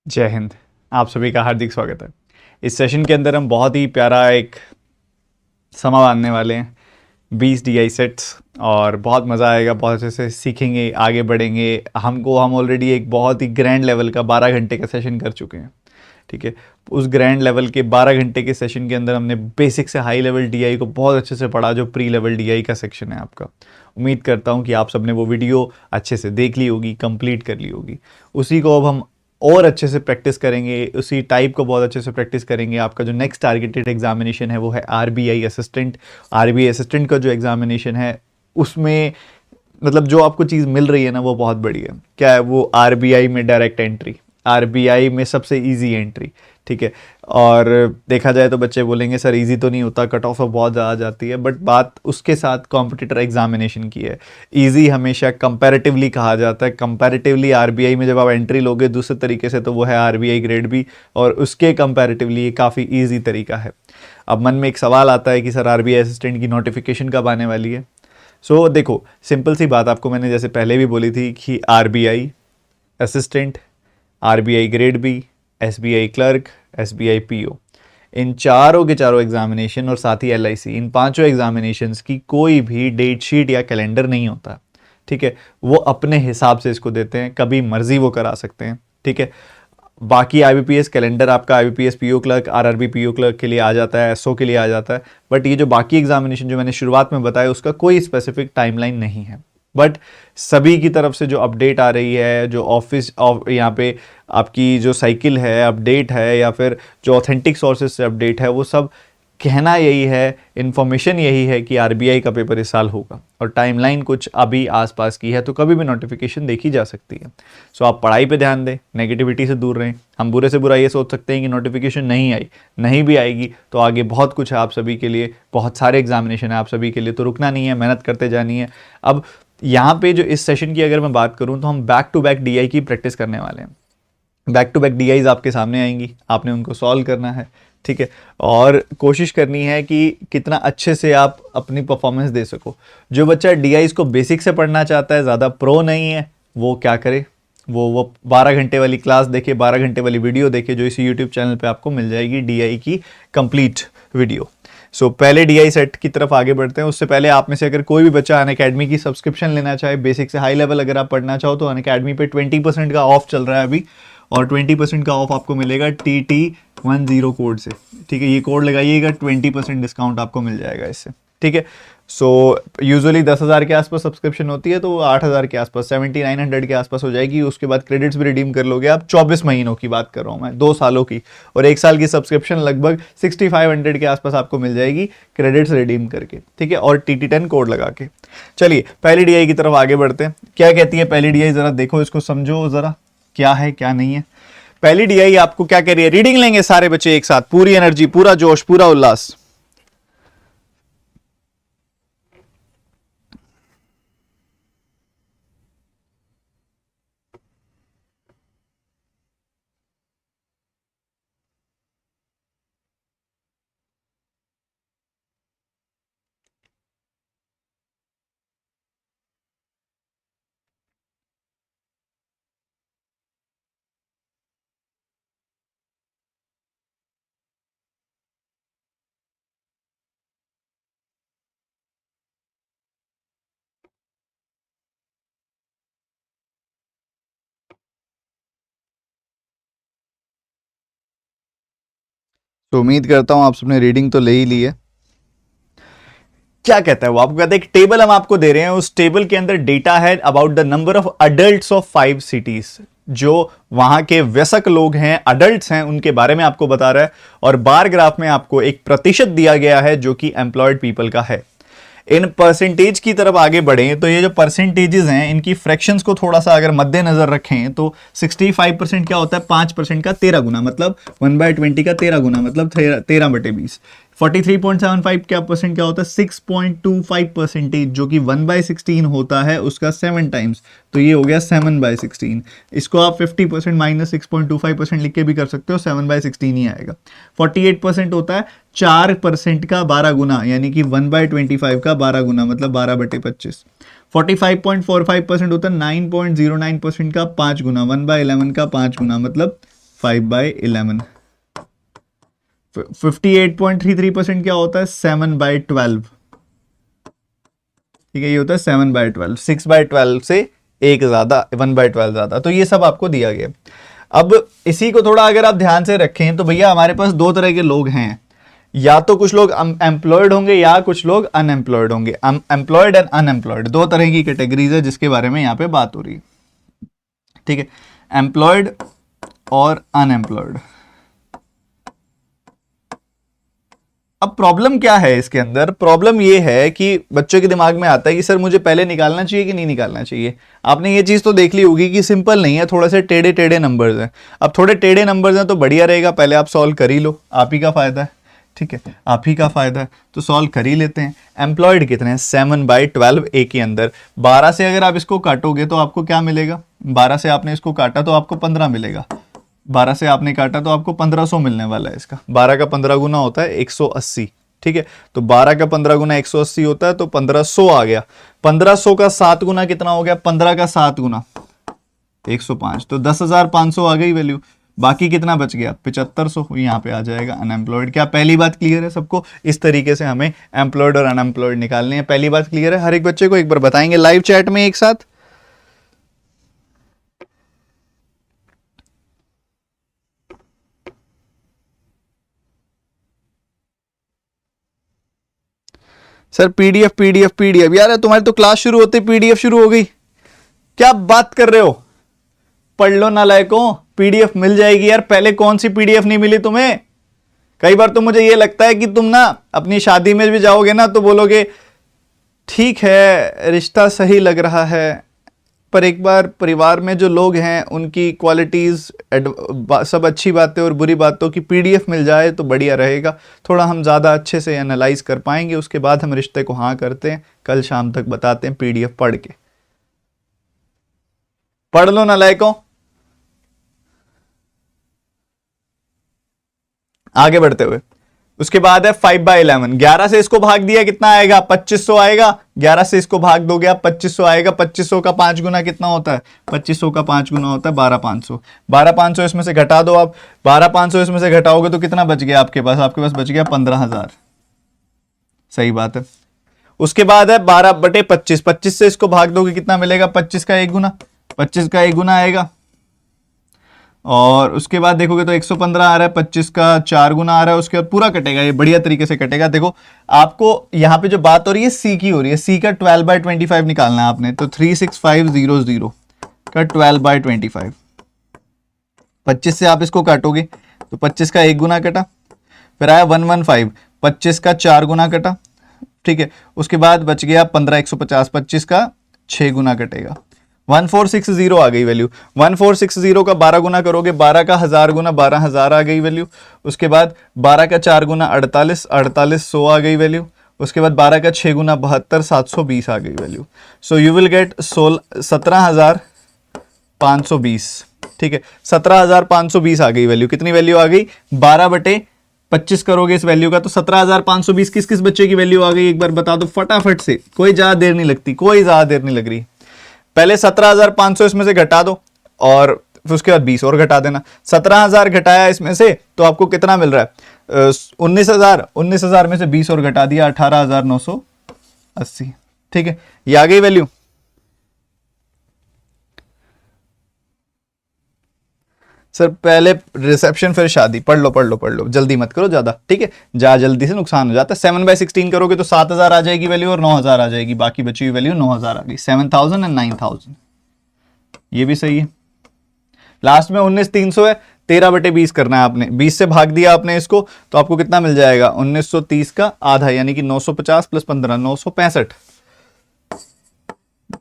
जय हिंद। आप सभी का हार्दिक स्वागत है। इस सेशन के अंदर हम बहुत ही प्यारा एक समा बांधने वाले हैं, 20 DI सेट्स, और बहुत मज़ा आएगा। बहुत अच्छे से सीखेंगे, आगे बढ़ेंगे। हम ऑलरेडी एक बहुत ही ग्रैंड लेवल का 12 घंटे का सेशन कर चुके हैं। ठीक है, उस ग्रैंड लेवल के 12 घंटे के सेशन के अंदर हमने बेसिक से हाई लेवल DI को बहुत अच्छे से पढ़ा, जो प्री लेवल DI का सेक्शन है आपका। उम्मीद करता हूँ कि आप सबने वो वीडियो अच्छे से देख ली होगी, कंप्लीट कर ली होगी। उसी को अब हम और अच्छे से प्रैक्टिस करेंगे, उसी टाइप को बहुत अच्छे से प्रैक्टिस करेंगे। आपका जो नेक्स्ट टारगेटेड एग्जामिनेशन है वो है RBI असिस्टेंट। RBI असिस्टेंट का जो एग्जामिनेशन है उसमें मतलब जो आपको चीज़ मिल रही है ना वो बहुत बड़ी है। क्या है वो? RBI में डायरेक्ट एंट्री, RBI में सबसे इजी एंट्री। ठीक है, और देखा जाए तो बच्चे बोलेंगे सर इजी तो नहीं होता, कट ऑफ बहुत ज़्यादा जाती है, बट बात उसके साथ कॉम्पिटिटर एग्जामिनेशन की है। इजी हमेशा कंपैरेटिवली कहा जाता है। कंपैरेटिवली RBI में जब आप एंट्री लोगे दूसरे तरीके से तो वो है RBI ग्रेड बी, और उसके कंपैरेटिवली ये काफ़ी ईजी तरीका है। अब मन में एक सवाल आता है कि सर RBI असिस्टेंट की नोटिफिकेशन कब आने वाली है? सो देखो, सिंपल सी बात आपको मैंने जैसे पहले भी बोली थी कि RBI assistant, RBI grade B, SBI clerk, SBI PO, इन चारों के चारों एग्जामिनेशन और साथ ही LIC, इन पांचों एग्जामिनेशंस की कोई भी डेट शीट या कैलेंडर नहीं होता। ठीक है, वो अपने हिसाब से इसको देते हैं, कभी मर्जी वो करा सकते हैं। ठीक है, बाकी IBPS कैलेंडर आपका IBPS PO clerk, RRB PO clerk के लिए आ जाता है, SO के लिए आ जाता है, बट ये जो बाकी एग्जामिनेशन जो मैंने शुरुआत में बताया उसका कोई स्पेसिफिक टाइमलाइन नहीं है। बट सभी की तरफ से जो अपडेट आ रही है, जो ऑफिस यहाँ पे आपकी जो साइकिल है अपडेट है, या फिर जो ऑथेंटिक सोर्सेज से अपडेट है, वो सब कहना यही है, इन्फॉर्मेशन यही है कि RBI का पेपर इस साल होगा, और टाइमलाइन कुछ अभी आसपास की है, तो कभी भी नोटिफिकेशन देखी जा सकती है। सो आप पढ़ाई पे ध्यान दें, नेगेटिविटी से दूर रहें। हम बुरे से बुरा ये सोच सकते हैं कि नोटिफिकेशन नहीं आई, नहीं भी आएगी तो आगे बहुत कुछ है आप सभी के लिए, बहुत सारे एग्जामिनेशन है आप सभी के लिए, तो रुकना नहीं है, मेहनत करते जानी है। अब यहाँ पे जो इस सेशन की अगर मैं बात करूँ तो हम बैक टू बैक DI की प्रैक्टिस करने वाले हैं। बैक टू बैक DIs आपके सामने आएंगी, आपने उनको सॉल्व करना है। ठीक है, और कोशिश करनी है कि कितना अच्छे से आप अपनी परफॉर्मेंस दे सको। जो बच्चा DIs को बेसिक से पढ़ना चाहता है, ज़्यादा प्रो नहीं है, वो क्या करे, वो 12 घंटे वाली क्लास देखे, 12 घंटे वाली वीडियो देखे, जो इसी यूट्यूब चैनल पे आपको मिल जाएगी DI की कंप्लीट वीडियो। सो पहले DI सेट की तरफ आगे बढ़ते हैं। उससे पहले आप में से अगर कोई भी बच्चा अनअकैडमी की सब्सक्रिप्शन लेना चाहे, बेसिक से हाई लेवल अगर आप पढ़ना चाहो, तो अनअकैडमी पे 20% का ऑफ चल रहा है अभी, और 20% का ऑफ आपको मिलेगा TT10 कोड से। ठीक है, ये कोड लगाइएगा, 20% डिस्काउंट आपको मिल जाएगा इससे। ठीक है, सो यूजुअली 10,000 के आसपास सब्सक्रिप्शन होती है, तो 8,000 के आसपास, 7,900 के आसपास हो जाएगी। उसके बाद क्रेडिट्स भी रिडीम कर लोगे आप। 24 महीनों की बात कर रहा हूँ मैं, 2 सालों की, और 1 साल की सब्सक्रिप्शन लगभग 6,500 के आसपास आपको मिल जाएगी क्रेडिट्स रिडीम करके। ठीक है, और TT10 कोड लगा के। चलिए पहली DI की तरफ आगे बढ़ते हैं। क्या कहती है पहली DI, जरा देखो इसको, समझो जरा क्या है क्या नहीं है। पहली DI आपको क्या कह रही है? रीडिंग लेंगे सारे बच्चे एक साथ, पूरी एनर्जी, पूरा जोश, पूरा उल्लास। तो उम्मीद करता हूं आप सबने रीडिंग तो ले ही ली है। क्या कहता है वो? आपको कहता है एक टेबल हम आपको दे रहे हैं, उस टेबल के अंदर डेटा है about the number of adults of 5 cities. जो वहां के वयस्क लोग हैं, अडल्ट्स हैं, उनके बारे में आपको बता रहा है, और बार ग्राफ में आपको एक प्रतिशत दिया गया है जो कि एम्प्लॉयड पीपल का है। इन परसेंटेज की तरफ आगे बढ़ें तो ये जो परसेंटेजेस हैं इनकी फ्रैक्शंस को थोड़ा सा अगर मद्देनजर रखें तो 65% क्या होता है? 5% का 13 गुना, मतलब 1/20 का 13 गुना, मतलब 13/20। 43.75 क्या परसेंट क्या होता है? 6.25%, जो कि 1/16 होता है उसका 7 टाइम्स, तो ये हो गया 7/16। इसको आप 50% माइनस 6.25% लिख के भी कर सकते हो, 7/16 ही आएगा। 48% होता है 4% का 12 गुना, यानी कि 1/25 का 12 गुना, मतलब 12/25। 45.45% होता है 9.09% का 5 गुना, 1/11 का 5 गुना, मतलब 5/11। 58.33% क्या होता है? 7/12। ठीक है, ये होता है 7/12। 6/12 से एक ज्यादा, 1/12 ज्यादा। तो ये सब आपको दिया गया। अब इसी को थोड़ा अगर आप ध्यान से रखें तो भैया हमारे पास दो तरह के लोग हैं, या तो कुछ लोग एम्प्लॉयड होंगे या कुछ लोग अनएम्प्लॉयड होंगे। एम्प्लॉयड एंड अनएम्प्लॉयड दो तरह की कैटेगरीज है जिसके बारे में यहाँ पे बात हो रही है। ठीक है, एम्प्लॉयड और अनएम्प्लॉयड। अब प्रॉब्लम क्या है इसके अंदर? प्रॉब्लम ये है कि बच्चों के दिमाग में आता है कि सर मुझे पहले निकालना चाहिए कि नहीं निकालना चाहिए। आपने ये चीज तो देख ली होगी कि सिंपल नहीं है, थोड़े से टेढ़े टेढ़े नंबर्स हैं। अब थोड़े टेढ़े नंबर्स हैं तो बढ़िया रहेगा, पहले आप सॉल्व कर ही लो, आप ही का फायदा है। ठीक है, आप ही का फायदा है, तो सॉल्व कर ही लेते हैं। एम्प्लॉयड कितने हैं? 7/12 ए के अंदर 12 से अगर आप इसको काटोगे तो आपको क्या मिलेगा? 12 से आपने इसको काटा तो आपको 15 मिलेगा। 12 से आपने काटा तो आपको 1500 मिलने वाला है इसका। 12 का 15 गुना होता है 180। ठीक है, तो 12 का 15 गुना 180 होता है, तो 1500 आ गया। 1500 का 7 गुना कितना हो गया? 15 का 7 गुना 105, तो 10,500 आ गई वैल्यू। बाकी कितना बच गया? 7500 यहाँ पे आ जाएगा अनएम्प्लॉयड। क्या पहली बात क्लियर है सबको? इस तरीके से हमें एम्प्लॉयड और अनएम्प्लॉयड निकालने हैं। पहली बात क्लियर है? हर एक बच्चे को एक बार बताएंगे लाइव चैट में एक साथ। सर पीडीएफ पीडीएफ पीडीएफ, यार तुम्हारी तो क्लास शुरू होते पीडीएफ शुरू हो गई, क्या बात कर रहे हो? पढ़ लो नालायकों, पीडीएफ मिल जाएगी यार। पहले कौन सी पीडीएफ नहीं मिली तुम्हें? कई बार तो मुझे ये लगता है कि तुम ना अपनी शादी में भी जाओगे ना तो बोलोगे ठीक है रिश्ता सही लग रहा है, पर एक बार परिवार में जो लोग हैं उनकी क्वालिटीज़ सब अच्छी बातें और बुरी बातों की पीडीएफ मिल जाए तो बढ़िया रहेगा। थोड़ा हम ज़्यादा अच्छे से एनालाइज कर पाएंगे, उसके बाद हम रिश्ते को हाँ करते हैं। कल शाम तक बताते हैं पीडीएफ पढ़ के। पढ़ लो नालायकों। आगे बढ़ते हुए उसके बाद है 5/11। 11 से इसको भाग दिया कितना आएगा? 2500 आएगा। 11 से इसको भाग दोगे आप 2500 आएगा। 2500 का 5 गुना कितना होता है? 2500 का 5 गुना होता है 12,500। 12,500 इसमें से घटा दो आप। 12,500 इसमें से घटाओगे तो कितना बच गया आपके पास? आपके पास बच गया 15,000। सही बात है। उसके बाद है 12/25। 25 से इसको भाग दोगे कितना मिलेगा? 25 का 1 गुना। 25 का 1 गुना आएगा। और उसके बाद देखोगे तो 115 आ रहा है। 25 का 4 गुना आ रहा है। उसके बाद पूरा कटेगा, ये बढ़िया तरीके से कटेगा। देखो आपको यहाँ पे जो बात हो रही है सी की हो रही है। सी का 12/25 निकालना है आपने, तो 36500 का 12/25। 25 से आप इसको काटोगे तो 25 का 1 गुना कटा, फिर आया 115। 25 का 4 गुना कटा, ठीक है। उसके बाद बच गया 15 150। 25 का 6 गुना कटेगा, 1460 आ गई वैल्यू। 1460 का 12 गुना करोगे, 12 का 1000 गुना 12,000 आ गई वैल्यू। उसके बाद 12 का 4 गुना 48, 4800 आ गई वैल्यू। उसके बाद 12 का 6 गुना 72, 720 आ गई value. So you will gate 17,520। ठीक है, 17,520 आ गई वैल्यू। कितनी वैल्यू आ गई? 12/25 करोगे इस वैल्यू का तो 17,520 किस किस बच्चे की वैल्यू आ गई? एक बार बता दो फटाफट से, कोई ज्यादा देर नहीं लगती, कोई ज्यादा देर नहीं लग रही। पहले 17,500 इसमें से घटा दो और फिर उसके बाद 20 और घटा देना। 17,000 घटाया इसमें से तो आपको कितना मिल रहा है? 19,000। 19,000 में से 20 और घटा दिया, 18,980। ठीक है, ये आ गई वैल्यू। सर पहले रिसेप्शन फिर शादी। पढ़ लो पढ़ लो पढ़ लो, जल्दी मत करो ज्यादा, ठीक है। जा जल्दी से नुकसान हो जाता है। 7/16 करोगे तो 7,000 आ जाएगी वैल्यू और 9,000 आ जाएगी। बाकी बची हुई वैल्यू 9,000 आ गई। 7,000 एंड 9,000, ये भी सही है। लास्ट में 19,300 है, 13/20 करना है आपने। 20 से भाग दिया आपने इसको तो आपको कितना मिल जाएगा? 1930 का आधा, यानी कि 950 प्लस 15 965,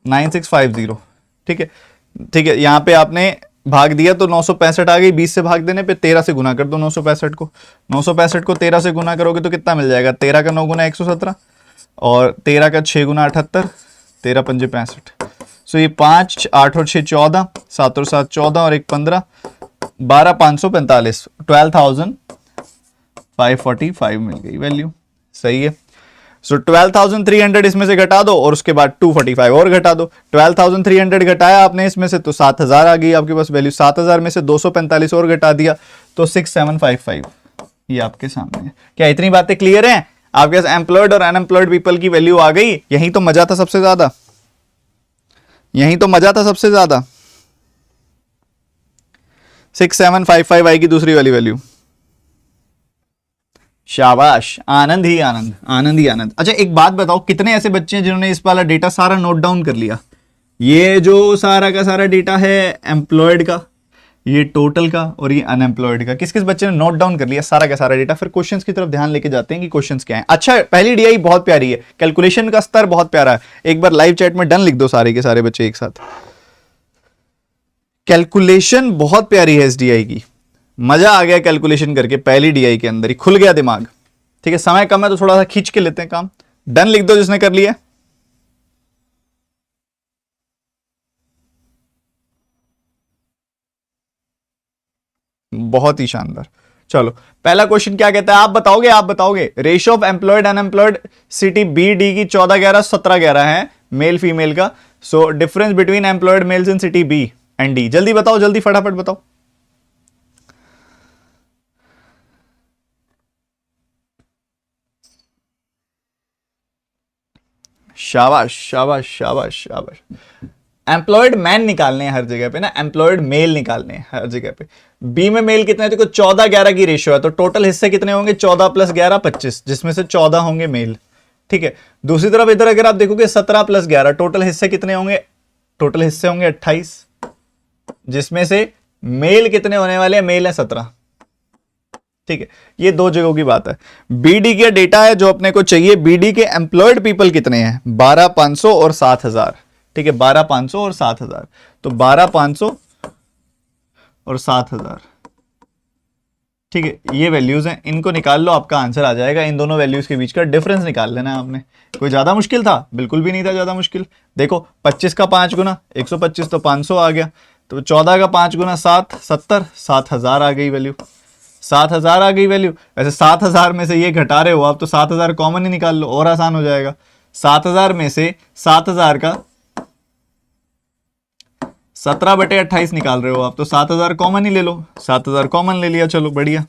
9650। ठीक है ठीक है, यहाँ पे आपने भाग दिया तो 965 आ गई। 20 से भाग देने पे 13 से गुना कर दो 965 को। 965 को 13 से गुना करोगे तो कितना मिल जाएगा? 13 का 9 गुना 117 और 13 का 6 गुना 78, 13 पंजे 65। सो ये 5 8 और 6 14, 7 और 7 14 और 1 15, 12,545, 12,545 मिल गई वैल्यू। सही है। सो 12,300 इसमें से घटा दो और उसके बाद 245 और घटा दो। 12,300 घटाया आपने इसमें से तो 7,000 आ गई आपके पास वैल्यू। 7,000 में से 245 और घटा दिया तो 6755, ये आपके सामने है। क्या इतनी बातें क्लियर हैं? आपके पास एम्प्लॉयड और अनएम्प्लॉयड पीपल की वैल्यू आ गई। यही तो मजा था सबसे ज्यादा, यही तो मजा था सबसे ज्यादा। 6755 आएगी दूसरी वाली वैल्यू। शाबाश, आनंद ही आनंद, आनंद ही आनंद। अच्छा एक बात बताओ, कितने ऐसे बच्चे हैं जिन्होंने इस वाला डेटा सारा नोट डाउन कर लिया? ये जो सारा का सारा डेटा है एम्प्लॉयड का, ये टोटल का और ये अनएम्प्लॉयड का, किस किस बच्चे ने नोट डाउन कर लिया सारा का सारा डेटा? फिर क्वेश्चंस की तरफ ध्यान लेके जाते हैं कि क्वेश्चंस क्या हैं। अच्छा पहली डीआई बहुत प्यारी है, कैलकुलेशन का स्तर बहुत प्यारा है। एक बार लाइव चैट में डन लिख दो सारे के सारे बच्चे एक साथ। कैलकुलेशन बहुत प्यारी है इस डीआई की, मजा आ गया कैलकुलेशन करके। पहली डीआई के अंदर ही खुल गया दिमाग। ठीक है, समय कम है तो थोड़ा सा खींच के लेते हैं काम। डन लिख दो जिसने कर लिया। बहुत ही शानदार। चलो पहला क्वेश्चन क्या कहता है, आप बताओगे? आप बताओगे ratio of employed unemployed city B D की 14-11 17-11 है मेल फीमेल का। So difference between employed males in city B and D. जल्दी बताओ, जल्दी फटाफट बताओ। शाबाश शाबाश शाबाश शाबाश। एम्प्लॉयड मैन निकालने हैं हर जगह पे ना, एम्प्लॉयड मेल निकालने हैं हर जगह पे। बी में मेल कितने हैं? देखो 14-11 की रेशियो है, तो टोटल हिस्से कितने होंगे? 14 + 11 25, जिसमें से 14 होंगे मेल। ठीक है, दूसरी तरफ इधर अगर आप देखोगे 17 + 11, टोटल हिस्से कितने होंगे? टोटल हिस्से होंगे 28, जिसमें से मेल कितने होने वाले हैं? मेल है 17। ठीक है, ये दो जगहों की बात है। बीडी का डेटा है जो अपने को चाहिए। बीडी के एम्प्लॉयड पीपल कितने हैं? 12,500 और 7,000। ठीक है, 12,500 और 7,000, तो 12,500 और 7,000। ठीक है, ये वैल्यूज हैं, इनको निकाल लो, आपका आंसर आ जाएगा। इन दोनों वैल्यूज के बीच का डिफरेंस निकाल लेना है आपने। कोई ज्यादा मुश्किल था? बिल्कुल भी नहीं था ज्यादा मुश्किल। देखो 25 का 5 गुना 125 तो 500 आ गया, तो 14 का 5 गुना 7 70, 7,000 आ गई वैल्यू। 7,000 आ गई वैल्यू। वैसे 7,000 में से ये घटा रहे हो आप, तो 7,000 कॉमन ही निकाल लो और आसान हो जाएगा। 7,000 में से 7,000 का 17/28 निकाल रहे हो आप, तो 7,000 कॉमन ही ले लो। 7,000 कॉमन ले लिया, चलो बढ़िया।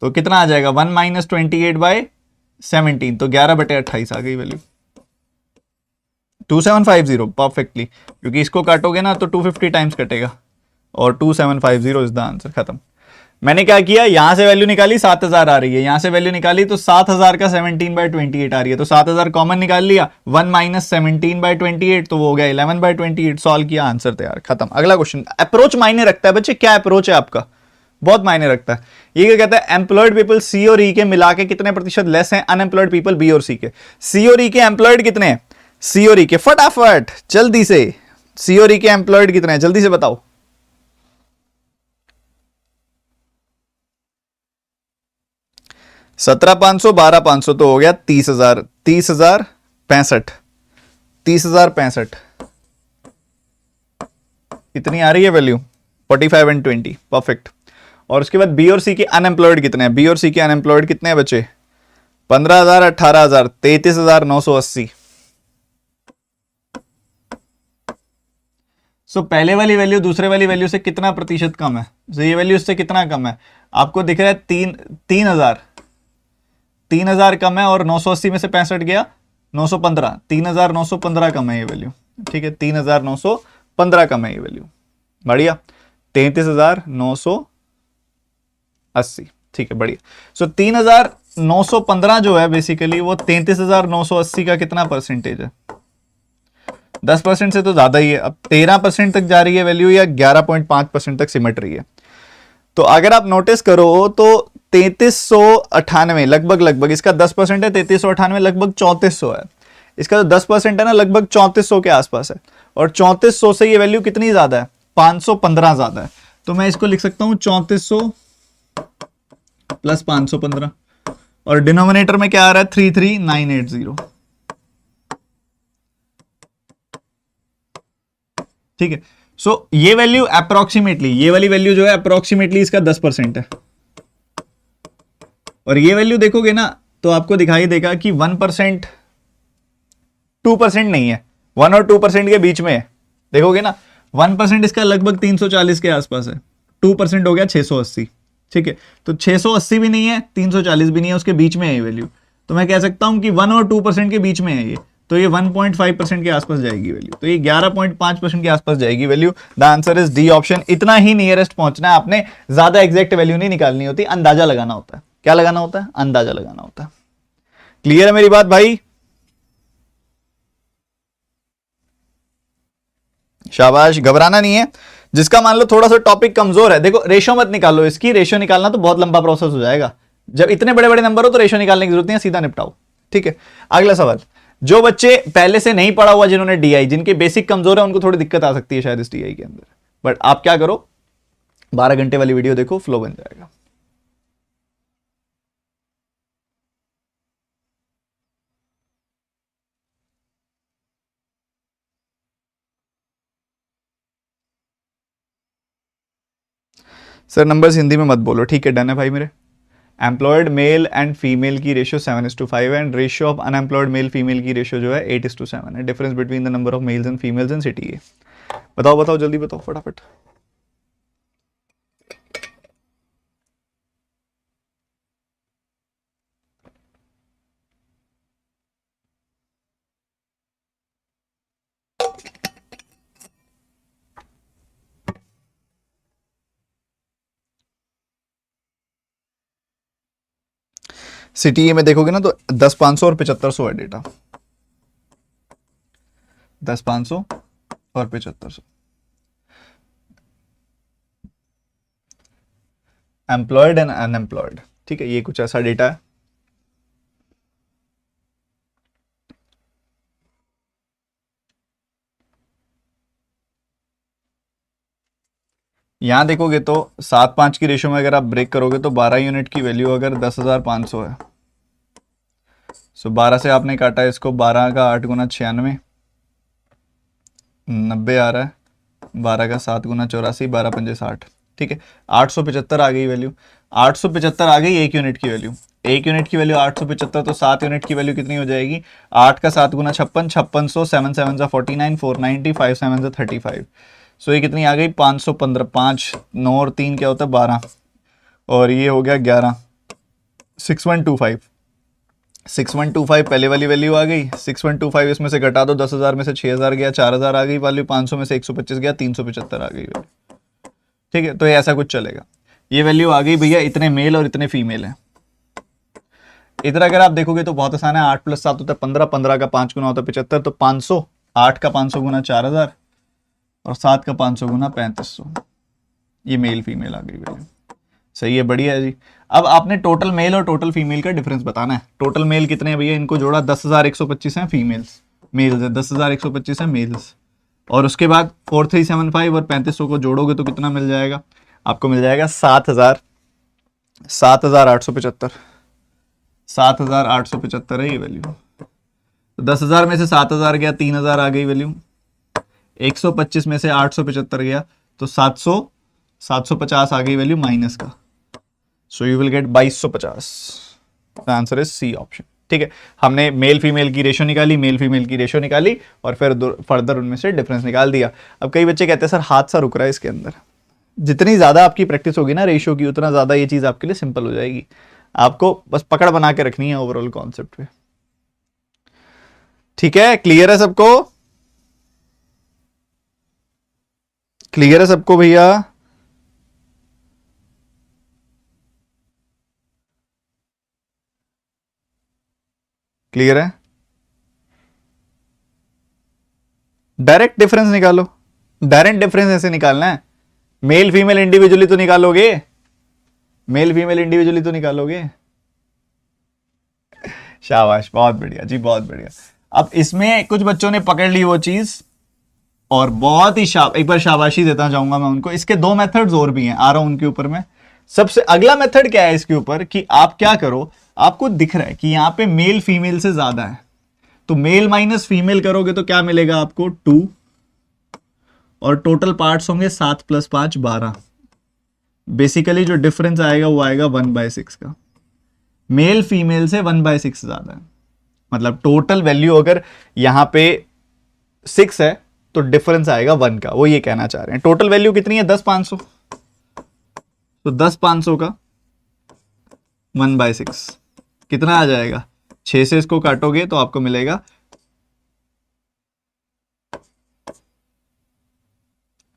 तो कितना आ जाएगा? 1 - 28/17, तो 11/28 आ गई वैल्यू। 2750 परफेक्टली, क्योंकि इसको काटोगे ना तो 250 टाइम्स कटेगा, और 2750 इज द आंसर। खत्म। मैंने क्या किया, यहां से वैल्यू निकाली 7,000 आ रही है, यहां से वैल्यू निकाली तो 7,000 का 17/28 आ रही है, तो 7,000 कॉमन निकाल लिया। 1 - 17/28 तो वो हो गया 11/28। सॉल्व किया, आंसर तैयार, खत्म। अगला क्वेश्चन। अप्रोच मायने रखता है बच्चे, क्या अप्रोच है आपका? बहुत मायने रखता है। ये क्या कहता है, एम्प्लॉयड पीपल सी और ई के मिला के कितने प्रतिशत लेस हैं अनएम्प्लॉयड पीपल बी और सी के? सी और ई के एम्प्लॉयड कितने हैं? सी और ई के फटाफट जल्दी से, सी और ई के एम्प्लॉयड कितने हैं जल्दी से बताओ। सत्रह 500 12,500 तो हो गया 30,000। 30,065, 30,065 इतनी आ रही है वैल्यू। 45 और 20 परफेक्ट। और उसके बाद बी और सी के अनएम्प्लॉयड कितने हैं? बी और सी के अनएम्प्लॉयड कितने हैं बच्चे? 15,000 18,000 33,980। सो पहले वाली वैल्यू दूसरे वाली वैल्यू से कितना प्रतिशत कम है? तो ये वैल्यू इससे कितना कम है? आपको दिख रहा है 3,000 कम है, और 980 में से 65 गया 915, 3,915 कम है ये वैल्यू। ठीक है, 3,915 कम है ये वैल्यू। बढ़िया, 33,980। ठीक है, बढ़िया। सो 3,915 जो है बेसिकली वो 33,980 का कितना परसेंटेज है? 10% से तो ज्यादा ही है। अब 13% तक जा रही है वैल्यू, या 11.5% तक सिमट रही है। तो अगर आप नोटिस करो तो 3398 लगभग, इसका 10% है 3398, लगभग 3400 है। इसका जो 10% है ना, लगभग 3400 के आसपास है, और 3400 से ये वैल्यू कितनी ज्यादा है? 515 ज्यादा है। तो मैं इसको लिख सकता हूं 3400 + 515, और डिनोमिनेटर में क्या आ रहा है? 33980। ठीक है, सो ये वैल्यू अप्रोक्सीमेटली, ये वाली वैल्यू जो है अप्रोक्सीमेटली इसका 10% है, और ये वैल्यू देखोगे ना तो आपको दिखाई देगा कि 1%, 2% नहीं है, 1 और 2% के बीच में है। देखोगे ना 1% इसका लगभग 340 के आसपास है, 2% हो गया 680। ठीक है, तो 680 भी नहीं है, 340 भी नहीं है, उसके बीच में है ये वैल्यू। तो मैं कह सकता हूं कि 1 और 2% के बीच में है ये, तो ये 1.5% के आसपास जाएगी वैल्यू, तो ये 11.5% के आसपास जाएगी value. The answer is D option. इतना ही नियरेस्ट पहुंचना है आपने, ज्यादा एग्जैक्ट वैल्यू नहीं निकालनी होती, अंदाजा लगाना होता है। क्या लगाना होता है? अंदाजा लगाना होता है। क्लियर है मेरी बात भाई? शाबाश, घबराना नहीं है। जिसका मान लो थोड़ा सा टॉपिक कमजोर है, देखो रेशो मत निकालो इसकी, रेशो निकालना तो बहुत लंबा प्रोसेस हो जाएगा। जब इतने बड़े बड़े नंबर हो तो रेशो निकालने की जरूरत नहीं है, सीधा निपटाओ। ठीक है, अगला सवाल। जो बच्चे पहले से नहीं पढ़ा हुआ, जिन्होंने डीआई, जिनके बेसिक कमजोर है, उनको थोड़ी दिक्कत आ सकती है शायद इस डीआई के अंदर, बट आप क्या करो, 12 घंटे वाली वीडियो देखो, फ्लो बन जाएगा। सर नंबर्स हिंदी में मत बोलो, ठीक है, डन है भाई मेरे। एम्प्लॉयड मेल एंड फीमेल की ratio 7:5 and ratio of unemployed mail female की रेशियो जो है 8:7 है। Difference between the number of males and females in city है। बताओ बताओ, जल्दी बताओ फटाफट। सिटी में देखोगे ना तो 10,500 और 7,500 है डेटा, 10,500 और 7,500। एम्प्लॉयड एंड अनएम्प्लॉयड, ठीक है, ये कुछ ऐसा डेटा है। यहां देखोगे तो 7:5 की रेशियो में अगर आप ब्रेक करोगे तो 12 यूनिट की वैल्यू अगर 10,500 है, सो 12 से आपने काटा इसको, 12 का 8 गुना 96, 90 आ रहा है, 12 का 7 गुना 84, 12 पंजे 60। ठीक है, 875 आ गई वैल्यू, 875 आ गई एक यूनिट की वैल्यू। एक यूनिट की वैल्यू 875, तो 7 यूनिट की वैल्यू कितनी हो जाएगी? 8 का 7 गुना 56, 5600, 7 7 जा 49, 490, 5 7 जा 35। सो ये कितनी आ गई? 515, 5 9 और 3 क्या होता है? 12, और ये हो गया 11, 6125। 6125 पहले वाली वैल्यू आ गई, 6125 इसमें से घटा दो, 10,000 में से 6,000 गया, 4,000 आ गई वैल्यू, 500 में से 125 गया, 375 आ गई वैल्यू। ठीक है, तो ये ऐसा कुछ चलेगा। ये वैल्यू आ गई भैया, इतने मेल और इतने फीमेल हैं। इधर अगर आप देखोगे तो बहुत आसान है, 8 + 7 होता है 15, 15 का 5 गुना होता है 75, तो 500, 8 का 500 गुना 4,000 और 7 का 500 गुना 3500। ये मेल फीमेल आ गई वैल्यू। सही है, बढ़िया है जी। अब आपने टोटल मेल और टोटल फीमेल का डिफरेंस बताना है। टोटल मेल कितने हैं भैया? इनको जोड़ा, 10,125 हैं फीमेल्स, मेल्स है 10,125 है मेल्स, और उसके बाद 4,375 और 3500 को जोड़ोगे तो कितना मिल जाएगा? आपको मिल जाएगा 7,875। 7,875 है ये वैल्यू। तो 10,000 में से 7,000 गया, 3,000 आ गई वैल्यू, 125 में से 875 गया तो 750 आ गई वैल्यू माइनस का, so you will get 2250। The answer is C option. ठीक है, हमने मेल फीमेल की रेशो निकाली, मेल फीमेल की रेशो निकाली और फिर फर्दर उनमें से डिफरेंस निकाल दिया। अब कई बच्चे कहते हैं सर हाथ सा रुक रहा है इसके अंदर। जितनी ज़्यादा आपकी प्रैक्टिस होगी ना रेशो की, उतना ज़्यादा ये चीज़ आपके लिए सिंपल हो जाएगी। आपको बस पकड़ बना के रखनी है ओवरऑल कॉन्सेप्ट पे। ठीक है, क्लियर है सबको? क्लियर है सबको भैया? क्लियर है? डायरेक्ट डिफरेंस निकालो। डायरेक्ट डिफरेंस ऐसे निकालना है, मेल फीमेल इंडिविजुअली तो निकालोगे, मेल फीमेल इंडिविजुअली तो निकालोगे। शाबाश, बहुत बढ़िया जी, बहुत बढ़िया। अब इसमें कुछ बच्चों ने पकड़ ली वो चीज, और बहुत ही एक बार शाबाशी देता जाऊंगा मैं उनको। इसके दो मेथड्स और भी हैं, आ रहा हूं उनके ऊपर में। सबसे अगला मेथड क्या है इसके ऊपर कि आप क्या करो, आपको दिख रहा है कि यहां पे मेल फीमेल से ज्यादा है, तो मेल माइनस फीमेल करोगे तो क्या मिलेगा आपको? 2, और टोटल पार्ट्स होंगे 7 + 5 12। बेसिकली जो डिफरेंस आएगा वो आएगा 1/6 का। मेल फीमेल से 1/6 ज्यादा है, मतलब टोटल वैल्यू अगर यहां पे 6 है तो डिफरेंस आएगा 1 का, वो ये कहना चाह रहे हैं। टोटल वैल्यू कितनी है 10,500, तो 10,500 का 1/6 कितना आ जाएगा, 6 से इसको काटोगे तो आपको मिलेगा,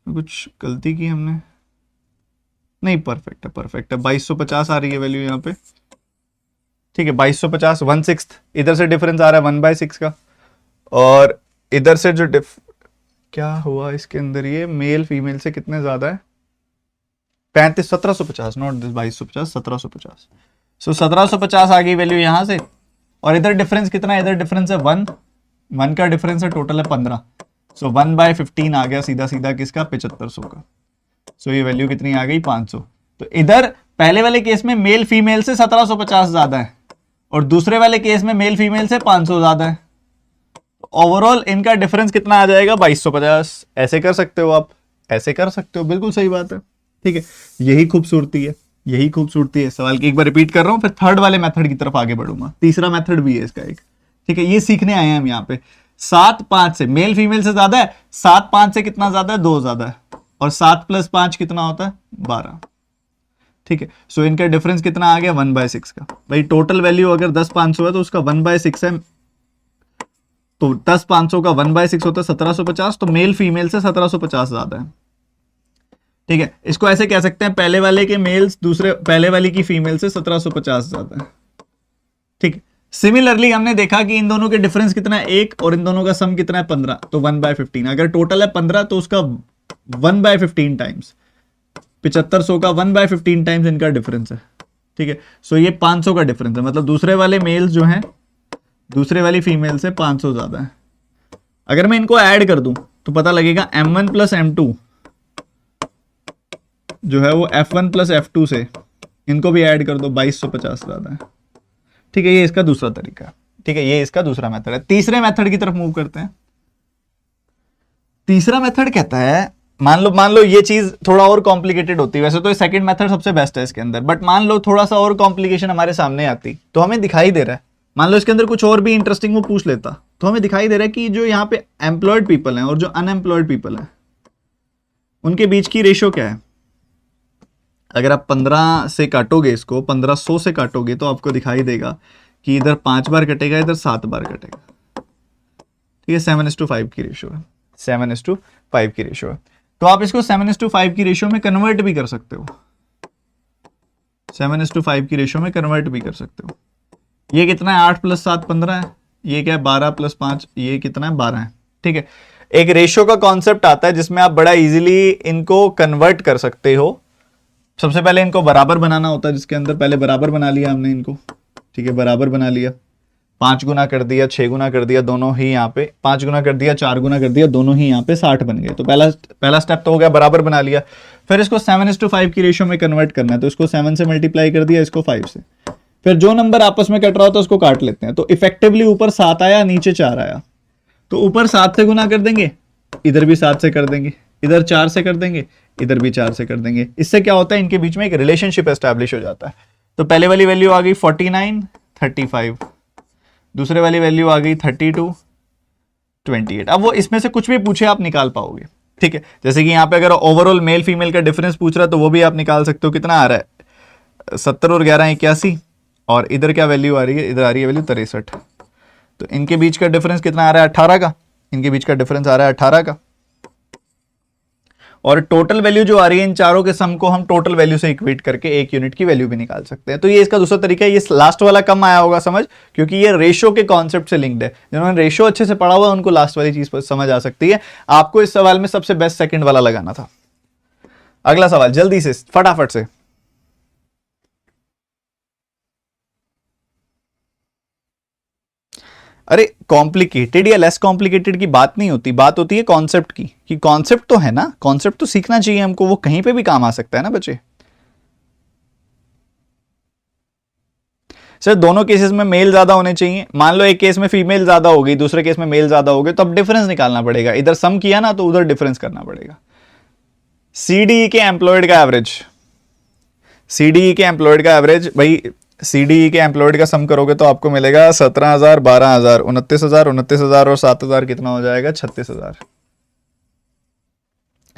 कुछ गलती की हमने, नहीं परफेक्ट है, परफेक्ट है, 2250 आ रही है वैल्यू यहाँ पे, ठीक है 2250, 1/6 इधर से डिफरेंस आ रहा है 1/6 का, और इधर से जो क्या हुआ इसके अंदर, ये मेल फीमेल से कितने ज्यादा है, 1750, नॉट दिस 2250, 1750, सो 1750 आ गई वैल्यू यहां से, और इधर डिफरेंस कितना है, इधर डिफरेंस है 1 का डिफरेंस है, टोटल है 15, सो 1/15 आ गया सीधा सीधा किसका, 7500 का, सो ये वैल्यू कितनी आ गई 500। तो इधर पहले वाले केस में मेल फीमेल से 1750 ज्यादा है, और दूसरे वाले केस में मेल फीमेल से 500 ज्यादा है, ओवरऑल इनका डिफरेंस कितना आ जाएगा 2250। ऐसे कर सकते हो आप, ऐसे कर सकते हो, बिल्कुल सही बात है, ठीक है, यही खूबसूरती है, यही खूबसूरती है सवाल की। एक बार रिपीट कर रहा हूं, फिर थर्ड वाले मेथड की तरफ आगे बढ़ूंगा, तीसरा मेथड भी है इसका एक, ठीक है, ये सीखने आए हैं हम यहाँ पे। 7-5 से मेल फीमेल से ज्यादा है, 7-5 से कितना ज्यादा है, 2 ज्यादा है, और 7 + 5 कितना होता है 12, ठीक है, सो इनका डिफरेंस कितना आ गया 1/6 का। भाई टोटल वैल्यू अगर 10,500 है तो उसका 1/6 है, तो 10,500 का 1/6 होता है 1750, तो मेल फीमेल से 1750 ज्यादा है, ठीक है। इसको ऐसे कह सकते हैं, पहले वाले के मेल्स दूसरे पहले वाले की फीमेल से 1750 ज्यादा है, ठीक है। सिमिलरली हमने देखा कि इन दोनों के डिफरेंस कितना है 1, और इन दोनों का सम कितना है 15, तो 1/15, अगर टोटल है 15 तो उसका 1/15 टाइम्स 7500 का 1/15 टाइम्स इनका डिफरेंस है, ठीक है। सो ये 500 का डिफरेंस है, मतलब दूसरे वाले मेल्स जो हैं दूसरे वाली फीमेल से 500 ज्यादा है। अगर मैं इनको ऐड कर दूं तो पता लगेगा m1 + m2 जो है वो f1 + f2 से, इनको भी ऐड कर दो 2250 ज्यादा है, ठीक है। ये इसका दूसरा तरीका है, ठीक है, ये इसका दूसरा मेथड है। तीसरे मेथड की तरफ मूव करते हैं। तीसरा मेथड कहता है, मान लो ये चीज थोड़ा और कॉम्प्लिकेटेड होती है, वैसे तो सेकंड मेथड सबसे बेस्ट है इसके अंदर, बट मान लो थोड़ा सा और कॉम्प्लिकेशन हमारे सामने आती, तो हमें दिखाई दे रहा है, मान लो इसके अंदर कुछ और भी इंटरेस्टिंग वो पूछ लेता, तो हमें दिखाई दे रहा है कि जो यहाँ पे एम्प्लॉयड पीपल हैं और जो अनएम्प्लॉयड पीपल हैं उनके बीच की रेशियो क्या है। अगर आप 15 से काटोगे, इसको 1500 से काटोगे, तो आपको दिखाई देगा कि इधर 5 बार कटेगा, इधर 7 बार कटेगा, ठीक है। 7:5 की रेशियो है, 7:5 की रेशियो है, तो आप इसको 7:5 की रेशियो में कन्वर्ट भी कर सकते हो, 7:5 की रेशियो में कन्वर्ट भी कर सकते हो। ये कितना है 8 + 7 15 है, ये क्या है 12 + 5, ये कितना है 12 है, ठीक है। एक रेशियो का कॉन्सेप्ट आता है जिसमें आप बड़ा इजीली इनको कन्वर्ट कर सकते हो। सबसे पहले इनको बराबर बनाना होता है, जिसके अंदर पहले बराबर बना लिया हमने इनको, ठीक है, बराबर बना लिया, 5 गुना कर दिया, 6 गुना कर दिया, दोनों ही यहाँ पे 5 गुना कर दिया, 4 गुना कर दिया, दोनों ही यहाँ पे 60 बन गए। तो पहला स्टेप तो हो गया, बराबर बना लिया। फिर इसको 7:5 की रेशियो में कन्वर्ट करना है, तो इसको 7 से मल्टीप्लाई कर दिया, इसको 5 से, फिर जो नंबर आपस में कट रहा होता है उसको काट लेते हैं। तो इफेक्टिवली ऊपर 7 आया, नीचे 4 आया, तो ऊपर 7 से गुना कर देंगे, इधर भी 7 से कर देंगे, इधर 4 से कर देंगे, इधर भी 4 से कर देंगे। इससे क्या होता है, इनके बीच में एक रिलेशनशिप एस्टैब्लिश हो जाता है। तो पहले वाली वैल्यू आ गई 49 35, दूसरे वाली वैल्यू आ गई 32 28। अब वो इसमें से कुछ भी पूछे आप निकाल पाओगे, ठीक है। जैसे कि यहाँ पे अगर ओवरऑल मेल फीमेल का डिफरेंस पूछ रहा है तो वो भी आप निकाल सकते हो, कितना आ रहा है 70 और 11 81, और इधर क्या वैल्यू आ रही है, इधर आ रही है वैल्यू 63। तो इनके बीच का डिफरेंस कितना आ रहा है 18 का, इनके बीच का डिफरेंस आ रहा है 18 का, और टोटल वैल्यू जो आ रही है इन चारों के सम को हम टोटल वैल्यू से इक्वेट करके एक यूनिट की वैल्यू भी निकाल सकते हैं। तो ये इसका दूसरा तरीका है। ये लास्ट वाला कम आया होगा समझ, क्योंकि ये रेशियो के कॉन्सेप्ट से लिंक्ड है। जिन्होंने रेशियो अच्छे से पढ़ा हुआ है उनको लास्ट वाली चीज समझ आ सकती है। आपको इस सवाल में सबसे बेस्ट सेकंड वाला लगाना था। अगला सवाल जल्दी से फटाफट से। अरे कॉम्प्लिकेटेड या लेस कॉम्प्लिकेटेड की बात नहीं होती, बात होती है कॉन्सेप्ट की, कि कॉन्सेप्ट तो है ना, कॉन्सेप्ट तो सीखना चाहिए हमको, वो कहीं पे भी काम आ सकता है ना बच्चे। सर दोनों केसेस में मेल ज्यादा होने चाहिए। मान लो एक केस में फीमेल ज्यादा होगी, दूसरे केस में मेल ज्यादा हो गए, तो अब डिफरेंस निकालना पड़ेगा। इधर सम किया ना तो उधर डिफरेंस करना पड़ेगा। सीडीई के एम्प्लॉयड का एवरेज, सीडीई के एम्प्लॉयड का एवरेज भाई CDE के एम्प्लॉयड का सम करोगे तो आपको मिलेगा 17,000, 12,000, 29,000, 29,000 और 7,000 कितना हो जाएगा? 36,000।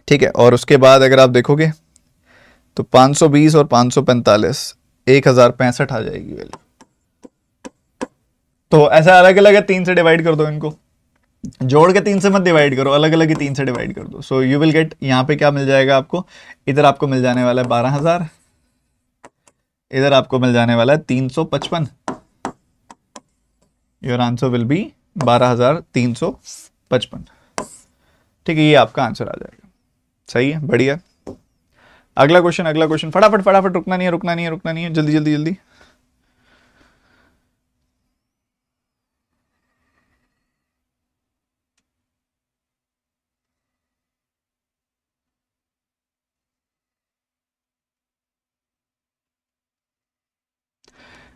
ठीक है, और उसके बाद अगर आप देखोगे तो 520 और 545 1065 आ जाएगी वैल्यू। तो ऐसा अलग अलग है, 3 से डिवाइड कर दो इनको, जोड़ के 3 से मत डिवाइड करो, अलग अलग ही 3 से डिवाइड कर दो। सो यू विल गेट, यहाँ पे क्या मिल जाएगा आपको? इधर आपको मिल जाने वाला है 12,000, इधर आपको मिल जाने वाला है 355। Your answer will be 12,355। ठीक है, ये आपका आंसर आ जाएगा। सही है, बढ़िया। अगला क्वेश्चन, अगला क्वेश्चन, फटाफट फटाफट, रुकना नहीं है, रुकना नहीं है, रुकना नहीं है, जल्दी जल्दी जल्दी।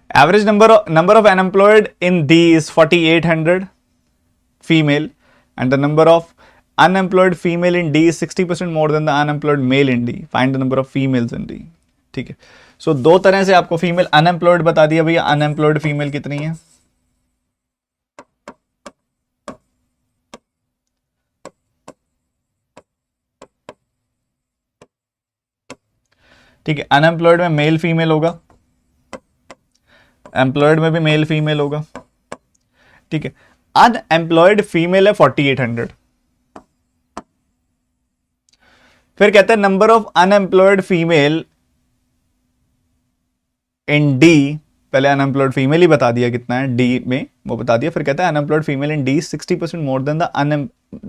Average number of unemployed in D is 4,800 female, and the number of unemployed female in D is 60% more than the unemployed male in D. Find the number of females in D. ठीक है, सो दो तरह से आपको female unemployed बता दिया भैया। Unemployed female कितनी है? ठीक है, अनएम्प्लॉयड में मेल फीमेल होगा, एम्प्लॉयड में भी मेल फीमेल होगा। ठीक है, अनएम्प्लॉयड फीमेल है 4,800। फिर कहते हैं number of unemployed female in D, पहले अनएम्प्लॉयड फीमेल ही बता दिया कितना है डी में, वो बता दिया। फिर कहता है unemployed female in D 60% more than the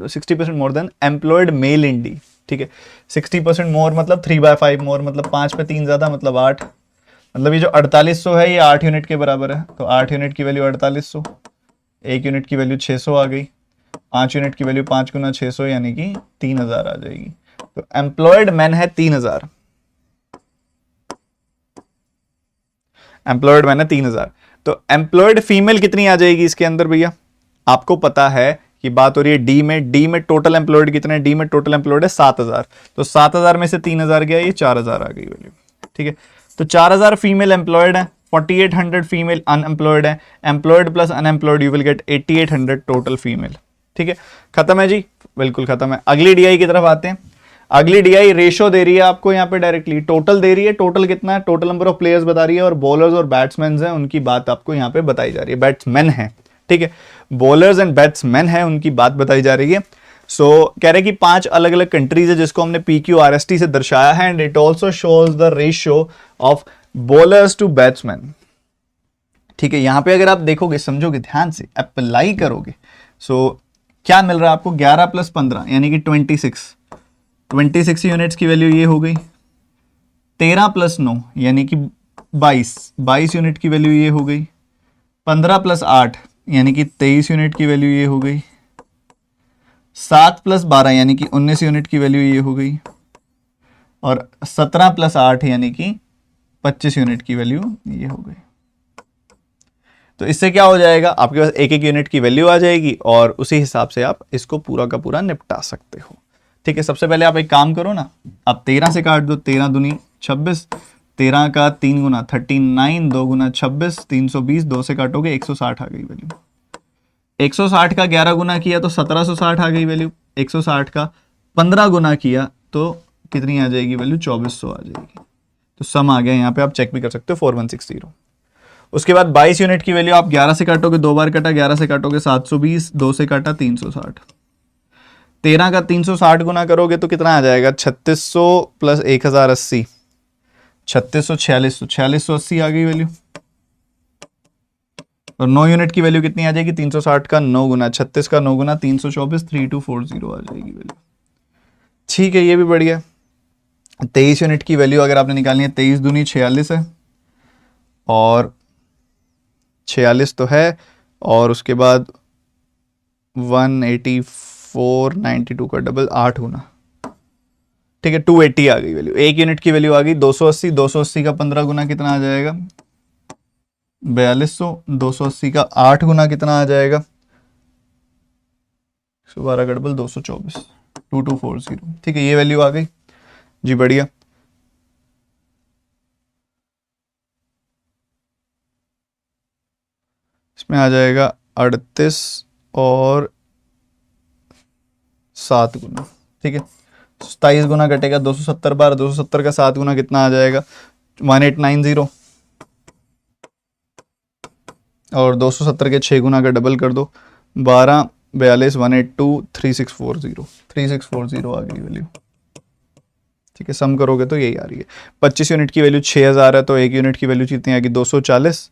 60% more than employed male in D. ठीक है, 60% मोर मतलब 3/5 मोर, मतलब 5 पे 3 ज्यादा, मतलब 8। मतलब ये जो 4800 है ये 8 यूनिट के बराबर है। तो 8 यूनिट की वैल्यू 4800, 1 यूनिट की वैल्यू 600 आ गई, 5 यूनिट की वैल्यू 5 गुना 600 यानी कि 3,000 आ जाएगी। तो एम्प्लॉयड मैन है 3,000, एम्प्लॉयड मैन है 3,000। तो एम्प्लॉयड फीमेल कितनी आ जाएगी इसके अंदर भैया? आपको पता है कि बात हो रही है डी में, डी में टोटल एम्प्लॉयड कितने? डी में टोटल एम्प्लॉयड है 7,000। तो 7,000 में से 3,000 गया, ये 4,000 आ गई वैल्यू। ठीक है, तो 4,000 फीमेल एम्प्लॉयड है, 4,800 फीमेल अनएम्प्लॉयड है। Employed plus unemployed you will gate 8,800 total female. ठीक है, खत्म है जी, बिल्कुल खत्म है। अगली डीआई की तरफ आते हैं। अगली डीआई रेशो दे रही है आपको यहाँ पे डायरेक्टली, टोटल दे रही है। टोटल कितना है? टोटल नंबर ऑफ प्लेयर्स बता रही है, और बॉलर्स और बैट्समैन हैं उनकी बात आपको यहाँ पे बताई जा रही है। बैट्समैन है, ठीक है, बॉलर्स एंड बैट्समैन है उनकी बात बताई जा रही है। सो कह रहे कि 5 अलग अलग कंट्रीज है जिसको हमने PQRST से दर्शाया है, and it also shows the ratio of bowlers to batsman. ठीक है, यहां पे अगर आप देखोगे, समझोगे, ध्यान से अप्लाई करोगे, सो क्या मिल रहा है आपको? 11 + 15 यानी कि 26 यूनिट्स की वैल्यू ये हो गई। 13 + 9 यानी कि 22 यूनिट की वैल्यू ये हो गई। 15 + 8 यानी कि 23 यूनिट की वैल्यू ये हो गई। 7 + 12 यानी कि 19 यूनिट की वैल्यू ये हो गई। और 17 + 8 यानी कि 25 यूनिट की वैल्यू ये हो गई। तो इससे क्या हो जाएगा? आपके पास एक एक यूनिट की वैल्यू आ जाएगी, और उसी हिसाब से आप इसको पूरा का पूरा निपटा सकते हो। ठीक है, सबसे पहले आप एक काम करो ना, आप 13 से काट दो, 13 दूनी 26, 13 का 3 गुना 39, 2 गुना 26, 320, 2 से काटोगे 160 आ गई वैल्यू। 160 का 11 गुना किया तो 1760 आ गई वैल्यू। 160 का 15 गुना किया तो कितनी आ जाएगी वैल्यू? 2400 आ जाएगी। तो सम आ गया, यहाँ पे आप चेक भी कर सकते हो, 4160। उसके बाद 22 यूनिट की वैल्यू आप 11 से काटोगे, 2 बार कटा, 11 से काटोगे 720, 2 से काटा 360। 13 का 360 गुना करोगे तो कितना आ जाएगा? 3600 + 1080, 3600, 4600, 4680 आ गई वैल्यू। और 9 यूनिट की वैल्यू कितनी आ जाएगी? 360 का 9 गुना, 36 का 9 गुना 324, 3240 आ जाएगी वैल्यू। ठीक है, ये भी बढ़िया। 23 यूनिट की वैल्यू अगर आपने निकालनी है, 23 दूनी 46 है, और 46 तो है, और उसके बाद 18492 का डबल 8 गुना, ठीक है, 280 आ गई वैल्यू। 1 यूनिट की वैल्यू आ गई 280, 280 का 15 गुना कितना आ जाएगा? 4200, 280 का 8 गुना कितना आ जाएगा? 112 का डबल 224, 2240। ठीक है, ये वैल्यू आ गई। जी बढ़िया। इसमें आ जाएगा 38 और 7 गुना, ठीक है। 27 गुना कटेगा 270 बार, 270 का 7 गुना कितना आ जाएगा 1890, और 270 के 6 गुना का डबल कर दो 12 42 182 3640, 3640 आ गई वैल्यू, ठीक है। सम करोगे तो यही आ रही है। 25 यूनिट की वैल्यू 6000 है, तो 1 यूनिट की वैल्यू कितनी आएगी 240,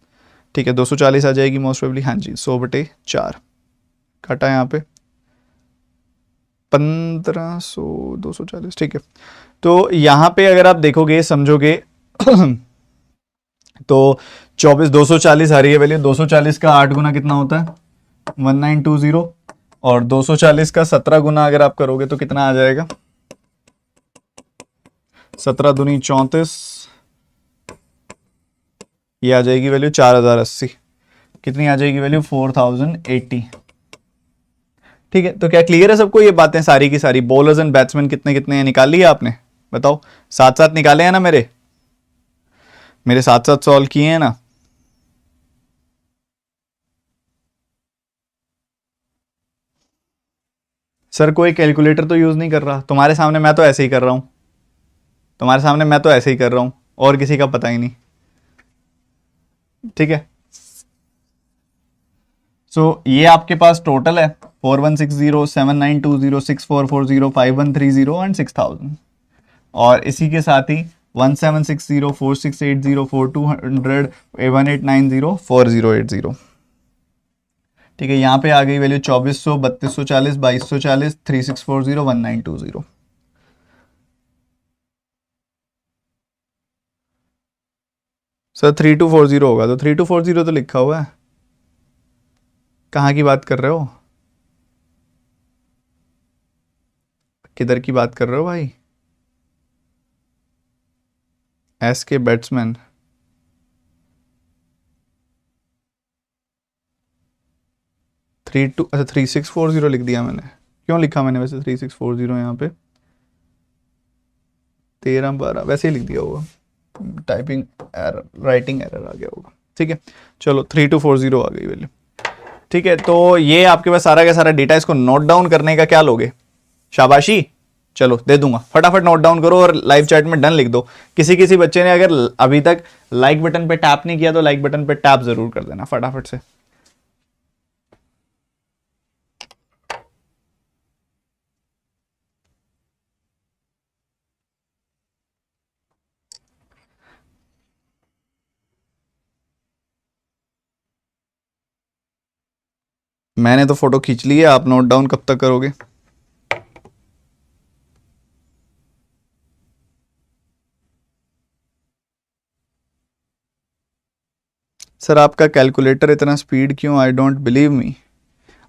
ठीक है। 240 आ जाएगी मोस्ट प्रोबेबली, हाँ जी 100/4 काटा यहाँ पे 1500 240, ठीक है। तो यहाँ पे अगर आप देखोगे समझोगे तो 24 240 आ रही है वैल्यू, 240 का 8 गुना कितना होता है 1920, और 240 का 17 गुना अगर आप करोगे तो कितना आ जाएगा 17 दूनी 34, ये आ जाएगी वैल्यू 4080, कितनी आ जाएगी वैल्यू 4080, ठीक है। तो क्या क्लियर है सबको ये बातें सारी की सारी? बॉलर्स एंड बैट्समैन कितने कितने हैं निकाल लिए आपने, बताओ? साथ साथ निकाले हैं ना, मेरे साथ साथ सॉल्व किए हैं ना? सर कोई कैलकुलेटर तो यूज नहीं कर रहा, तुम्हारे सामने मैं तो ऐसे ही कर रहा हूं, तुम्हारे सामने मैं तो ऐसे ही कर रहा हूं, और किसी का पता ही नहीं, ठीक है। सो ये आपके पास टोटल है 4160 7920 6440 5130 एंड 6000, और इसी के साथ ही 1760 4680 4200 1890 4080, ठीक है। यहाँ पे आ गई वैल्यू 2400 3240 2240 3640 1920। सर 3240 होगा, तो 3240 तो लिखा हुआ है, कहाँ की बात कर रहे हो, किधर की बात कर रहे हो भाई? एस के बैट्समैन, अच्छा 3640 लिख दिया मैंने, क्यों लिखा मैंने वैसे 3640 यहाँ पे 13 12 वैसे ही लिख दिया होगा, टाइपिंग एरर राइटिंग एरर आ गया होगा, ठीक है। चलो 3240 आ गई वैल्यू, ठीक है। तो ये आपके पास सारा का सारा डेटा, इसको नोट डाउन करने का क्या लोगे? शाबाशी, चलो दे दूंगा, फटाफट नोट डाउन करो और लाइव चैट में डन लिख दो। किसी किसी बच्चे ने अगर अभी तक लाइक बटन पे टैप नहीं किया तो लाइक बटन पे टैप जरूर कर देना फटाफट से। मैंने तो फोटो खींच ली है, आप नोट डाउन कब तक करोगे? सर आपका कैलकुलेटर इतना स्पीड क्यों? I don't believe me.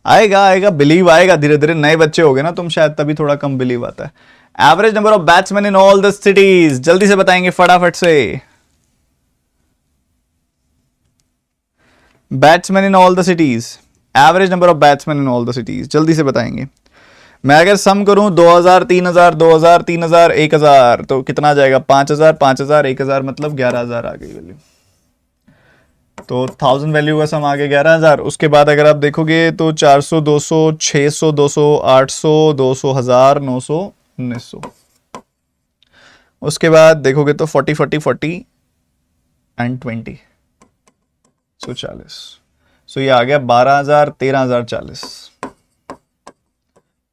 आएगा आएगा, बिलीव आएगा धीरे धीरे, नए बच्चे हो गए ना तुम शायद, तभी थोड़ा कम बिलीव आता है। Average number of batsman in all the cities, जल्दी से बताएंगे फटाफट से। Batsman in all the cities, average number of batsman in all the cities, जल्दी से बताएंगे। मैं अगर सम करूं 2000 3000 2000 3000 1000 तो कितना आ जाएगा 5000 5000 1000, मतलब 11000 आ गई वैल्यू। तो 1000 वैल्यू का सम आ गया 11000। उसके बाद अगर आप देखोगे तो 400 200 600 200 800 200 1000 900 1900। उसके बाद देखोगे तो 40 40 40 एंड 20 140। सो ये आ गया 12000 13000 40।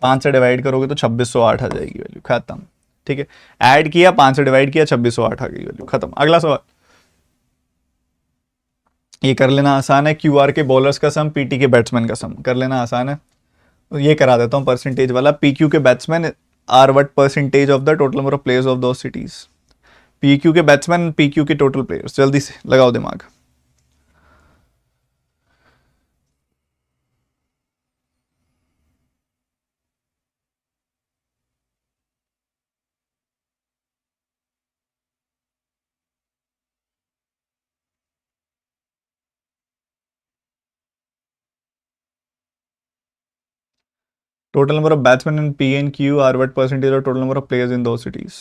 5 से डिवाइड करोगे तो 2608 आ जाएगी वैल्यू, खत्म, ठीक है। ऐड किया 5 से डिवाइड किया 2608 आ गई वैल्यू, खत्म। अगला सवाल, ये कर लेना आसान है, क्यूआर के बॉलर्स का सम पीटी के बैट्समैन का सम कर लेना आसान है। ये करा देता हूँ परसेंटेज वाला। पीक्यू के batsman are what percentage of the total number of players of those cities? P Q के बैट्समैन पीक्यू के टोटल प्लेयर्स, जल्दी से लगाओ दिमाग। Total number of batsman in P and Q are what percentage of total number of players in those cities?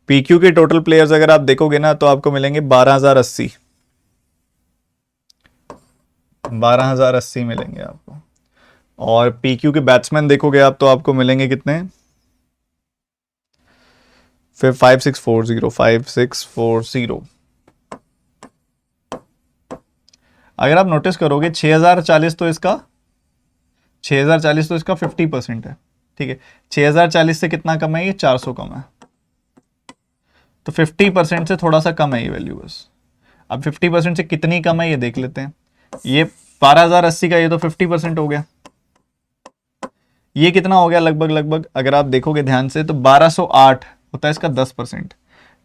P Q के total players अगर आप देखोगे ना तो आपको मिलेंगे 12080। 12,080 मिलेंगे आपको। और PQ के बैट्समैन देखोगे आप तो आपको मिलेंगे कितने, फिर 5640। अगर आप नोटिस करोगे 6040 तो इसका 50% है, ठीक है। 6040 से कितना कम है, ये 400 कम है, तो 50% से थोड़ा सा कम है ये वैल्यू बस। अब 50% से कितनी कम है ये देख लेते हैं। ये 12,080 का ये तो 50% हो गया। ये कितना हो गया लगभग अगर आप देखोगे ध्यान से तो 1208 होता है इसका 10%,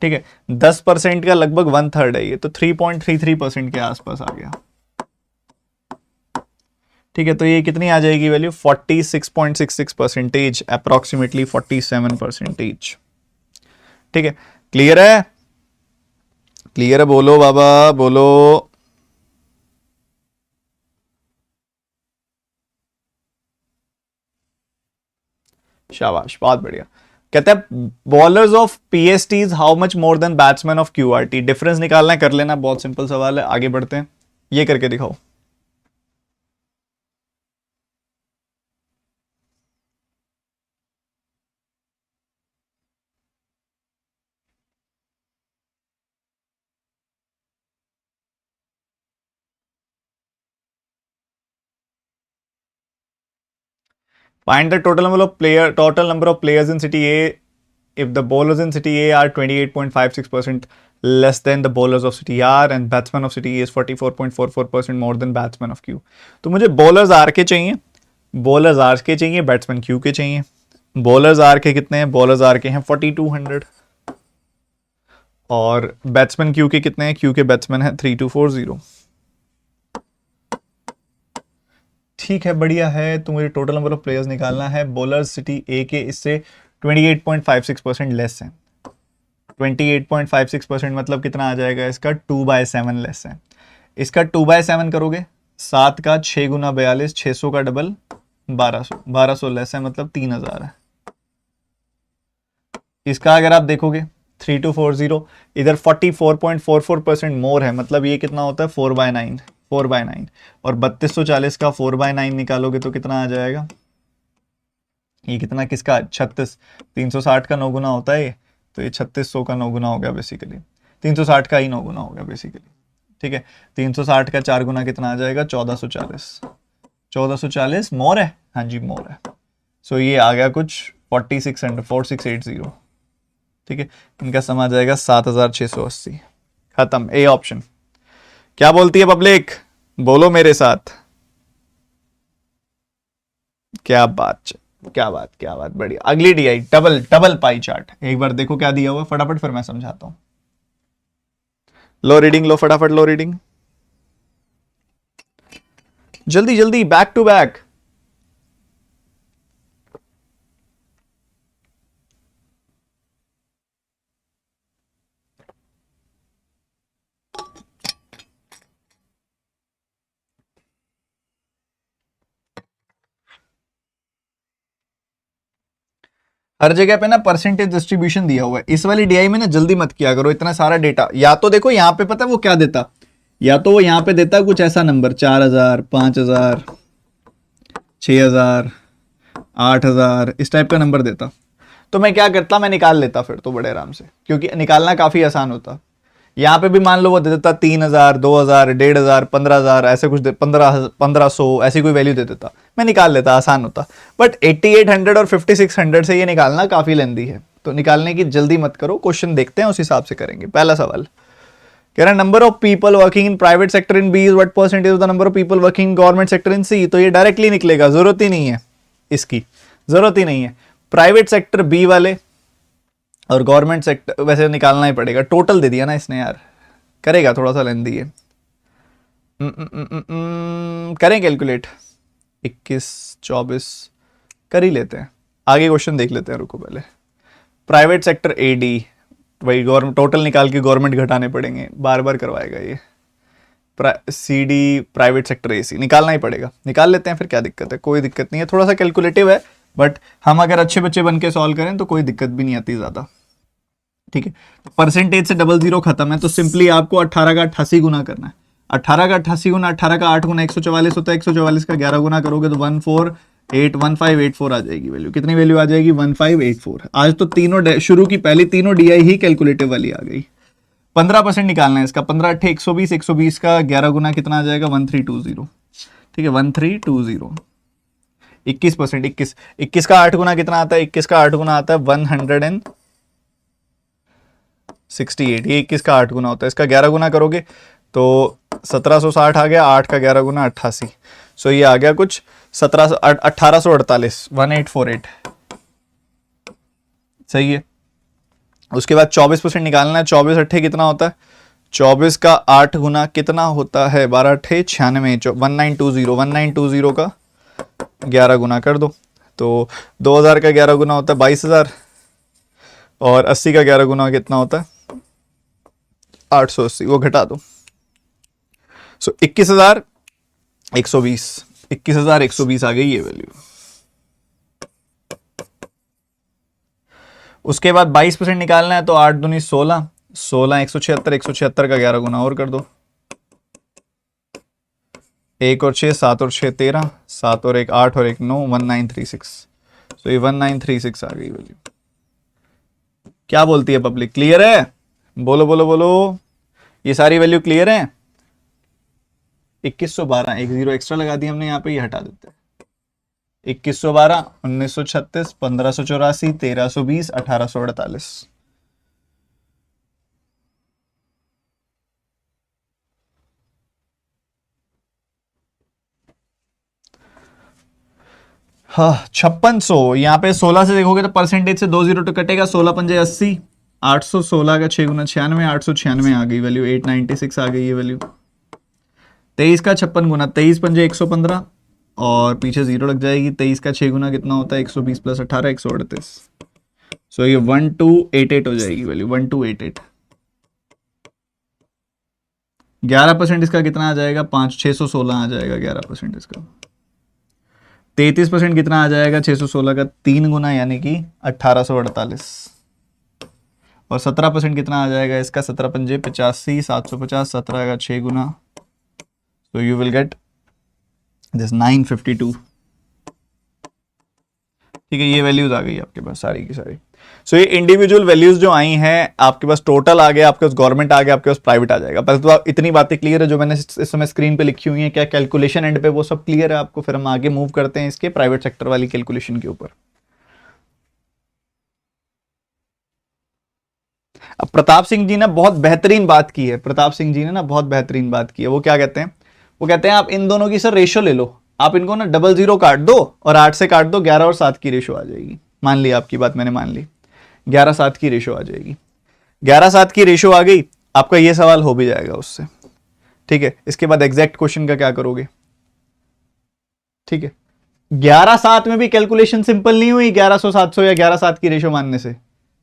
ठीक है। 10% का लगभग 1/3 है ये, तो 3.33% के आसपास आ गया, ठीक है। तो ये कितनी आ जाएगी वैल्यू, 46.66%, अप्रोक्सीमेटली 47%, ठीक है। क्लियर है, क्लियर है, बोलो बाबा बोलो। शाबाश, बहुत बढ़िया। कहते हैं bowlers of PSTs how much more than batsman of QRT, difference निकालना है, कर लेना, बहुत सिंपल सवाल है, आगे बढ़ते हैं। ये करके दिखाओ। Find the total number of players in City A if the bowlers in City A are 28.56% less than the bowlers of City R and batsman of City A is 44.44% more than batsman of Q। तो मुझे bowlers R के चाहिए, batsman Q के चाहिए। bowlers R के कितने हैं, bowlers R के हैं 4200 और बैट्समैन Q के कितने हैं, Q के बैट्समैन हैं 3240। ठीक है, बढ़िया है। तो मुझे टोटल नंबर ऑफ प्लेयर्स निकालना है। बॉलर्स सिटी ए के इससे 28.56% लेस है। 28.56% मतलब कितना आ जाएगा इसका, 2/7 लेस है। इसका 2/7 करोगे, 7 का 6 गुना 42, 600 का डबल 1200 लेस है, मतलब 3000 है। इसका अगर आप देखोगे 3240, इधर 44.44% मोर है, मतलब ये कितना होता है 4/9 और 3240 का 4/9 निकालोगे तो कितना आ जाएगा, ये कितना किसका 36, 360 का 9 गुना होता है ये, तो ये 3600 का 9 गुना हो गया बेसिकली, 360 का ही 9 गुना हो गया बेसिकली, ठीक है। 360 का 4 गुना कितना आ जाएगा 1440 मोर है, हाँ जी मोर है। सो ये आ गया कुछ 4680, ठीक है। इनका सम आ जाएगा 7680। खत्म, ए ऑप्शन। क्या बोलती है पब्लिक, बोलो मेरे साथ। क्या बात, बढ़िया। अगली डीआई डबल पाई चार्ट, एक बार देखो क्या दिया हुआ फटाफट, फिर मैं समझाता हूं। लो रीडिंग, लो फटाफट लो रीडिंग, जल्दी बैक टू बैक। हर जगह पे ना परसेंटेज डिस्ट्रीब्यूशन दिया हुआ है। इस वाली डीआई में ना जल्दी मत किया करो इतना सारा डेटा। या तो देखो यहाँ पे पता है वो क्या देता, या तो वो यहाँ पे देता कुछ ऐसा नंबर 4000, 5000, 6000, 8000 इस टाइप का नंबर देता, तो मैं क्या करता, मैं निकाल लेता फिर तो बड़े आराम से, क्योंकि निकालना काफी आसान होता। यहाँ पे भी मान लो वो दे देता 3000, 2000, 1500, 15,000 ऐसे कुछ 1500 ऐसी कोई वैल्यू दे देता, मैं निकाल लेता, आसान होता। बट 8800 और 5600 से ये निकालना काफी लेंदी है, तो निकालने की जल्दी मत करो, क्वेश्चन देखते हैं उस हिसाब से करेंगे। पहला सवाल कह रहा है number of people working in private sector in B is what percentage of the number of people working in government sector in C. तो ये डायरेक्टली निकलेगा, जरूरत ही नहीं है इसकी, जरूरत ही नहीं है। प्राइवेट सेक्टर बी वाले और गवर्नमेंट सेक्टर वैसे निकालना ही पड़ेगा, टोटल दे दिया ना इसने यार, करेगा थोड़ा सा लेंदी है। करें कैलकुलेट, 21, 24 कर ही लेते हैं, आगे क्वेश्चन देख लेते हैं, रुको पहले। प्राइवेट सेक्टर ए डी, वही गवर्नमेंट टोटल निकाल के गवर्नमेंट घटाने पड़ेंगे, बार बार करवाएगा ये। C D private sector A C निकालना ही पड़ेगा, निकाल लेते हैं, फिर क्या दिक्कत है, कोई दिक्कत नहीं है। थोड़ा सा कैलकुलेटिव है, बट हम अगर अच्छे बच्चे बन के सॉल्व करें तो कोई दिक्कत भी नहीं आती ज़्यादा, ठीक है। परसेंटेज से 00 खत्म है, तो सिंपली आपको 18 का 88 गुना करना है। 18 का 88 गुना, 18 का 8 गुना 144 होता है, 144 का 11 गुना करोगे तो 1584 आ जाएगी वैल्यू। कितनी वैल्यू आ जाएगी? 1584। आज तो तीनों शुरू की पहली तीनों डीआई ही कैलकुलेटिव वाली आ गई। 15% निकालना है इसका, 15 8 120, 120 का 11 गुना कितना आ जाएगा? 1320। ठीक है, 1320। 21%, 21 का 8 गुना कितना आता है? 21 का 8 गुना आता है 168। ये 21 का 8 गुना होता है। इसका 11 गुना करोगे तो 1760 आ गया, 8 का 11 गुना 88। सो ये आ गया कुछ 1848, 1848। सही है। उसके बाद 24% निकालना है। 24 अट्ठे कितना होता है? 24 का 8 गुना कितना होता है? 12 अट्ठे 96, 1920 का 11 गुना कर दो तो 2000 का 11 गुना होता है 22,000, और 80 का 11 गुना कितना होता है? 880, वो घटा दो। सो 21,120, 21,120 आ गई ये वैल्यू। उसके बाद 22% निकालना है तो 8 दूनी 16, 16 176, 176 का 11 गुना और कर दो। 1 और 6, 7 और 6 13, 7 और 1 8 और 1 9, 1936। तो ये 1936 आ गई वैल्यू। क्या बोलती है पब्लिक? क्लियर है? बोलो बोलो बोलो, ये सारी वैल्यू क्लियर है? 2112, एक जीरो एक्स्ट्रा लगा दी हमने यहाँ पे, ये हटा देते हैं। 2112, 1936, 1584, 1320, 1848। हाँ, 5600। यहाँ पे 16 से देखोगे तो परसेंटेज से 2 जीरो तो कटेगा। 16 पंजे 80, 816 का 6 गुना 96, 896 आ गई वैल्यू। 896 आ गई ये वैल्यू। 23 का 56 गुना, 23 पंजे 115, और पीछे जीरो लग जाएगी। 23 का 6 गुना कितना होता है? 120 प्लस 18, 138। सो ये 1288 हो जाएगी वैल्यू, 1288। 11% इसका कितना आ जाएगा? 616 आ जाएगा 11% इसका। 33% कितना आ जाएगा 616 का? 3 गुना, यानी कि 1848। और 17% कितना आ जाएगा इसका? 17 पंजे 85, 750, 17 का 6 गुना। So you will get this 952। ठीक है, ये वैल्यूज आ गई आपके पास सारी की सारी। सो ये इंडिविजुअल वैल्यूज जो आई हैं आपके पास, टोटल आ गया आपके पास, गवर्नमेंट आ गया आपके पास, प्राइवेट आ जाएगा। पहले तो आप इतनी बातें क्लियर है जो मैंने इस समय स्क्रीन पे लिखी हुई हैं, क्या कैलकुलेशन एंड पे वो सब क्लियर है आपको? फिर हम आगे मूव करते हैं इसके प्राइवेट सेक्टर वाली कैलकुलेशन के ऊपर। अब प्रताप सिंह जी ने बहुत बेहतरीन बात की है। प्रताप सिंह जी ने ना बहुत बेहतरीन बात की है। वो क्या कहते हैं? वो कहते हैं आप इन दोनों की सर रेशो ले लो, आप इनको ना 00 काट दो और 8 से काट दो, 11 और 7 की रेशो आ जाएगी। मान ली आपकी बात मैंने मान ली, 11-7 की रेशो आ जाएगी। 11-7 की रेशो आ गई, आपका ये सवाल हो भी जाएगा उससे। ठीक है, इसके बाद एग्जैक्ट क्वेश्चन का क्या करोगे? ठीक है, 11-7 में भी कैलकुलेशन सिंपल नहीं हुई 1100-700 या 11-7 की रेशो मानने से,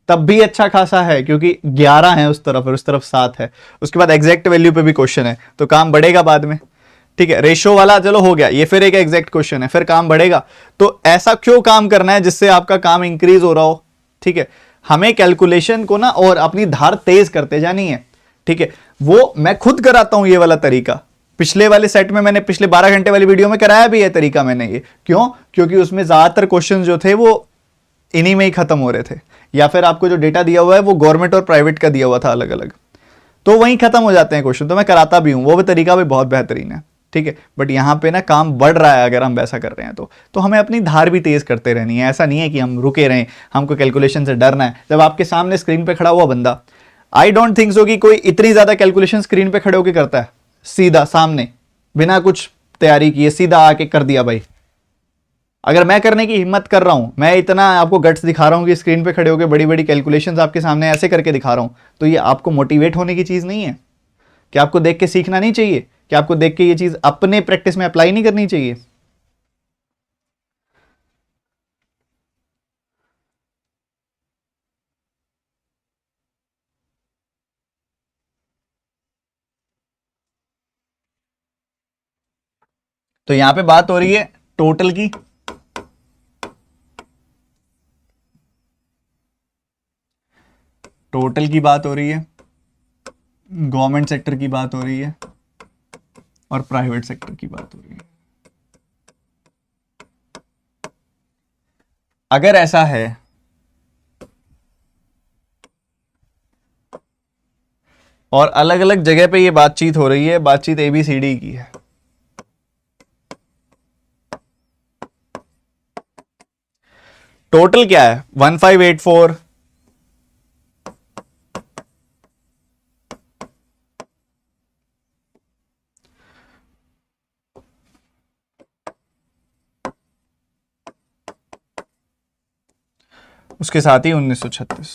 तब भी अच्छा खासा है क्योंकि 11 है उस तरफ और उस तरफ 7 है। उसके बाद एग्जैक्ट वैल्यू पे भी क्वेश्चन है तो काम बढ़ेगा बाद में। ठीक है, रेशो वाला चलो हो गया, ये फिर एक एग्जैक्ट क्वेश्चन है, फिर काम बढ़ेगा। तो ऐसा क्यों काम करना है जिससे आपका काम इंक्रीज हो रहा हो? ठीक है, हमें कैलकुलेशन को ना और अपनी धार तेज करते जानी है। ठीक है, वो मैं खुद कराता हूं ये वाला तरीका। पिछले वाले सेट में मैंने पिछले 12 घंटे वाली वीडियो में कराया भी है तरीका मैंने ये। क्यों? क्योंकि उसमें ज्यादातर क्वेश्चन जो थे वो इन्हीं में ही खत्म हो रहे थे, या फिर आपको जो डेटा दिया हुआ है वो गवर्नमेंट और प्राइवेट का दिया हुआ था अलग अलग, तो वहीं खत्म हो जाते हैं क्वेश्चन। तो मैं कराता भी हूं, वो भी तरीका भी बहुत बेहतरीन है। ठीक है, बट यहां पे ना काम बढ़ रहा है अगर हम वैसा कर रहे हैं तो हमें अपनी धार भी तेज करते रहनी है। ऐसा नहीं है कि हम रुके रहें, हमको कैलकुलेशन से डरना है। जब आपके सामने स्क्रीन पे खड़ा हुआ बंदा, आई डोंट थिंक सो कि कोई इतनी ज्यादा कैलकुलेशन स्क्रीन पे खड़े होकर करता है, सीधा सामने बिना कुछ तैयारी किए सीधा आके कर दिया भाई। अगर मैं करने की हिम्मत कर रहा हूं, मैं इतना आपको गट्स दिखा रहा हूं कि स्क्रीन पे खड़े होकर बड़ी बड़ी कैलकुलेशंस आपके सामने ऐसे करके दिखा रहा हूं, तो ये आपको मोटिवेट होने की चीज नहीं है? कि आपको देख के सीखना नहीं चाहिए? कि आपको देख के ये चीज अपने प्रैक्टिस में अप्लाई नहीं करनी चाहिए? तो यहां पे बात हो रही है टोटल की, टोटल की बात हो रही है, गवर्नमेंट सेक्टर की बात हो रही है, और प्राइवेट सेक्टर की बात हो रही है। अगर ऐसा है और अलग अलग जगह पे ये बातचीत हो रही है, बातचीत ABCD की है, टोटल क्या है 1584, उसके साथ ही 1936।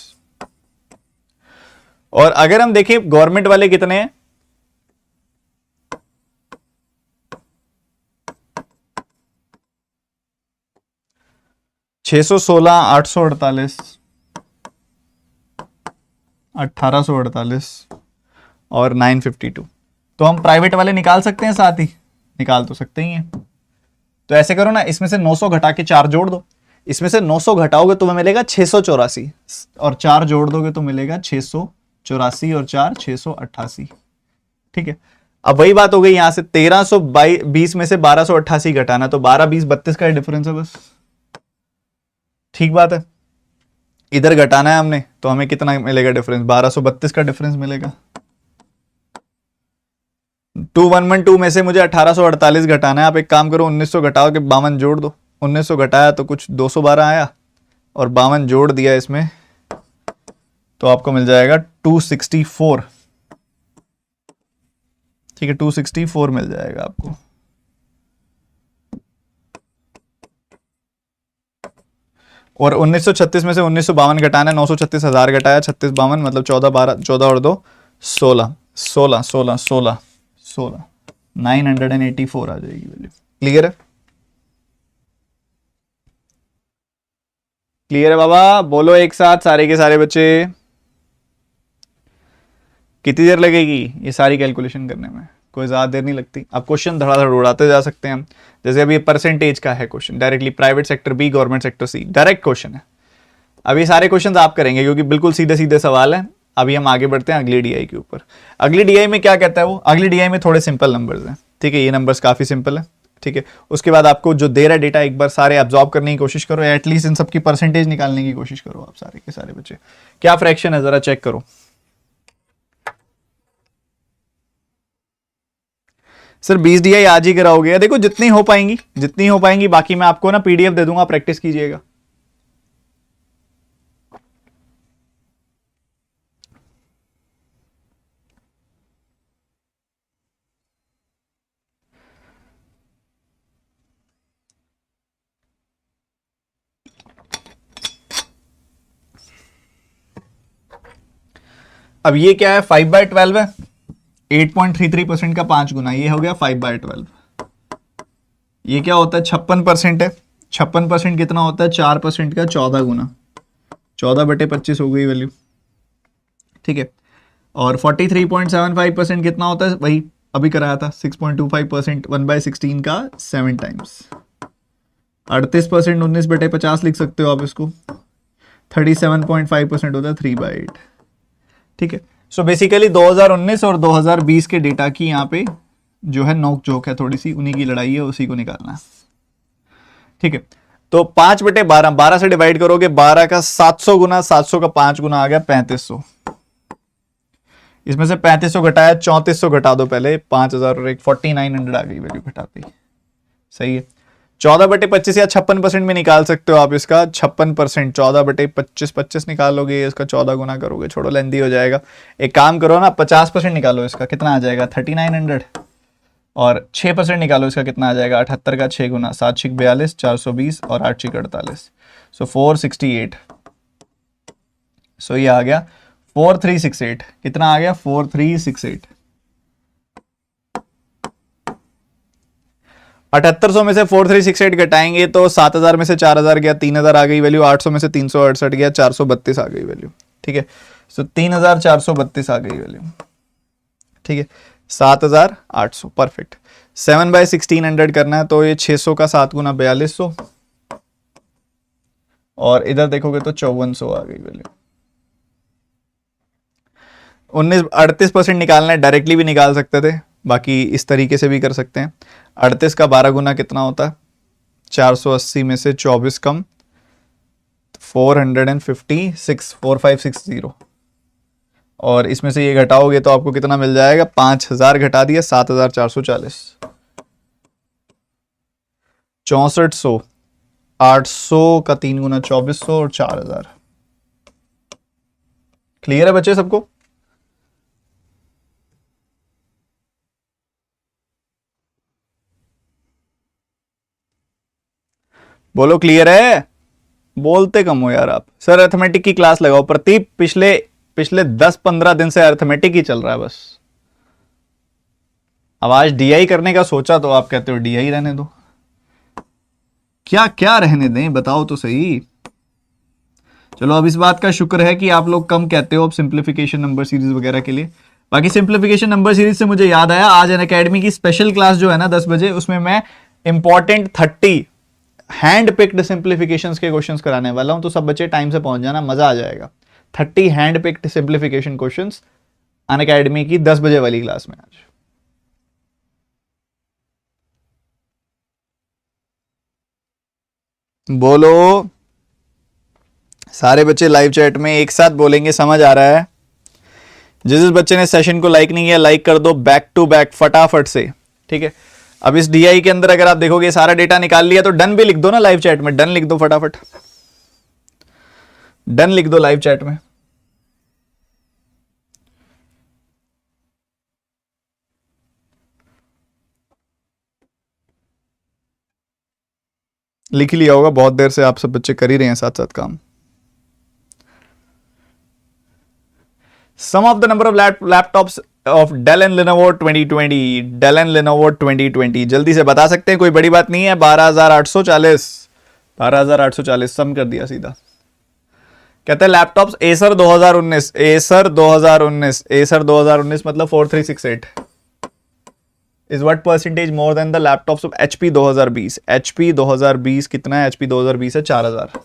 और अगर हम देखें गवर्नमेंट वाले कितने हैं, छह सौ 848, 1848 और 952। तो हम प्राइवेट वाले निकाल सकते हैं, साथ ही निकाल तो सकते ही हैं। तो ऐसे करो ना, इसमें से 900 घटा के 4 जोड़ दो, इसमें से 900 घटाओगे तो मिलेगा 684 और 4 जोड़ दोगे तो मिलेगा 684 और 4 688। ठीक है, अब वही बात हो गई, यहां से 1320 में से 1288 घटाना, तो 12 20 32 का डिफरेंस है बस। ठीक बात है, इधर घटाना है हमने तो हमें कितना मिलेगा डिफरेंस, 1232 का डिफरेंस मिलेगा। 2112 में से मुझे 1848 घटाना है। आप एक काम करो, 1900 घटाओ के 52 जोड़ दो, 1900 घटाया तो कुछ 212 आया और 52 जोड़ दिया इसमें तो आपको मिल जाएगा 264। ठीक है, 264 मिल जाएगा आपको। और 1936 में से 1952 घटाना है, 936,000 घटाया 3652 मतलब 14 12 14 और 2 16 16 16 16 16 984 आ जाएगी वैल्यू। क्लियर है? क्लियर है बाबा? बोलो एक साथ सारे के सारे बच्चे। कितनी देर लगेगी ये सारी कैलकुलेशन करने में? कोई ज़्यादा देर नहीं लगती। आप क्वेश्चन धड़ाधड़ उड़ाते जा सकते हैं हम। जैसे अभी परसेंटेज का है question, directly private sector B, government sector C, direct question है। अभी सारे क्वेश्चन आप करेंगे क्योंकि बिल्कुल सीधे सीधे सवाल है। अभी हम आगे बढ़ते हैं अगली डीआई के ऊपर। अगली डीआई में क्या कहता है वो? अगली डीआई में थोड़े सिंपल नंबर्स हैं। ठीक है, ये नंबर्स काफ़ी सिंपल है। ठीक है, उसके बाद आपको जो दे रहा है डेटा एक बार सारे एब्जॉर्ब करने की कोशिश करो, एटलीस्ट इन सबकी परसेंटेज निकालने की कोशिश करो आप सारे के सारे बच्चे। क्या फ्रैक्शन है ज़रा चेक करो। सर 20 डीआई आज ही कराओगे? देखो जितनी हो पाएंगी, बाकी मैं आपको ना पीडीएफ दे दूंगा, प्रैक्टिस कीजिएगा। अब ये क्या है? 5/12 है, 8.33% का 5 गुना, ये हो गया 5/12। ये क्या होता है? 56% है। 56% कितना होता है? 4% का 14 गुना, 14/25 हो गई वैल्यू। ठीक है, और 43.75% कितना होता है? वही अभी कराया था, 6.25%, 1/16 का 7 टाइम्स। 38% 19/50 लिख सकते हो आप इसको। 37.5% होता है 3/8। ठीक है, सो बेसिकली 2019 और 2020 के डेटा की यहाँ पे जो है नोक जोक है, थोड़ी सी उन्हीं की लड़ाई है, उसी को निकालना है। ठीक है, तो 5/12, 12 से डिवाइड करोगे, 12 का 700 गुना, 700 का 5 गुना आ गया 3500। इसमें से 3500 घटाया 3400 घटा दो पहले, 5000 और एक 4900 आ गई वैल्यू घटाते ही। सही है, 14/25 या 56% में निकाल सकते हो आप इसका। 56% 14/25, 25 निकालोगे, इसका 14 गुना करोगे, छोड़ो लेंदी हो जाएगा। एक काम करो ना, 50% निकालो इसका, कितना आ जाएगा? 3900। और 6% निकालो इसका, कितना आ जाएगा? 78 का 6 गुना, 7 6 42, 420 और 8 6 48, सो 468। सो ये आ गया 4368। कितना आ गया? 4368। 7800 में से 4368 घटाएंगे तो 7000 में से 4000 गया, 3000 आ गई वैल्यू। 800 में से 368 गया, 432 आ गई वैल्यू। ठीक है, सो 3432 आ गई वैल्यू। ठीक है, 7800 परफेक्ट। 7/1600 करना है तो ये 600 का 7 गुना 4200, और इधर देखोगे तो 5400 आ गई वैल्यू। 38% निकालना है, डायरेक्टली भी निकाल सकते थे, बाकी इस तरीके से भी कर सकते हैं। 38 का 12 गुना कितना होता है? 480 में से 24 कम 456, 4560, और इसमें से ये घटाओगे तो आपको कितना मिल जाएगा? 5000 घटा दिया, 7440, 6400, 800 का 3 गुना 2400 और 4000। क्लियर है बच्चे सबको? बोलो क्लियर है? बोलते कम हो यार आप। सर अर्थमेटिक की क्लास लगाओ। प्रदीप पिछले पिछले 10-15 दिन से अर्थमेटिक ही चल रहा है बस। अब आज डीआई करने का सोचा तो आप कहते हो डीआई रहने दो। क्या क्या रहने दें बताओ तो सही। चलो अब इस बात का शुक्र है कि आप लोग कम कहते हो अब सिंप्लीफिकेशन नंबर सीरीज वगैरह के लिए। बाकी सिंप्लीफिकेशन नंबर सीरीज से मुझे याद आया, आज अनअकैडमी की स्पेशल क्लास जो है ना 10 बजे, उसमें मैं इंपॉर्टेंट 30 हैंड पिक्ड सिंप्लीफिकेशंस के क्वेश्चंस कराने वाला हूं, तो सब बच्चे टाइम से पहुंच जाना, मजा आ जाएगा। 30 hand picked simplification questions Unacademy की 10 बजे वाली क्लास में आज। बोलो सारे बच्चे लाइव चैट में एक साथ बोलेंगे, समझ आ रहा है? जिस बच्चे ने सेशन को लाइक नहीं किया लाइक कर दो बैक टू बैक फटाफट से, ठीक है। अब इस डीआई के अंदर अगर आप देखोगे सारा डेटा निकाल लिया तो डन भी लिख दो ना लाइव चैट में, डन लिख दो फटाफट, डन लिख दो लाइव चैट में। लिख लिया होगा, बहुत देर से आप सब बच्चे कर ही रहे हैं साथ साथ काम। Some of the number of laptops of Dell and Lenovo 2020, Dell and Lenovo 2020 जल्दी से बता सकते हैं, कोई बड़ी बात नहीं है। 12840, 12840 सम कर दिया सीधा। कहते हैं लैपटॉप्स एसर 2019, एसर 2019, एसर 2019 मतलब 4368 is what percentage more than the laptops of HP 2020। HP 2020 कितना है? एचपी 2020 है 4000,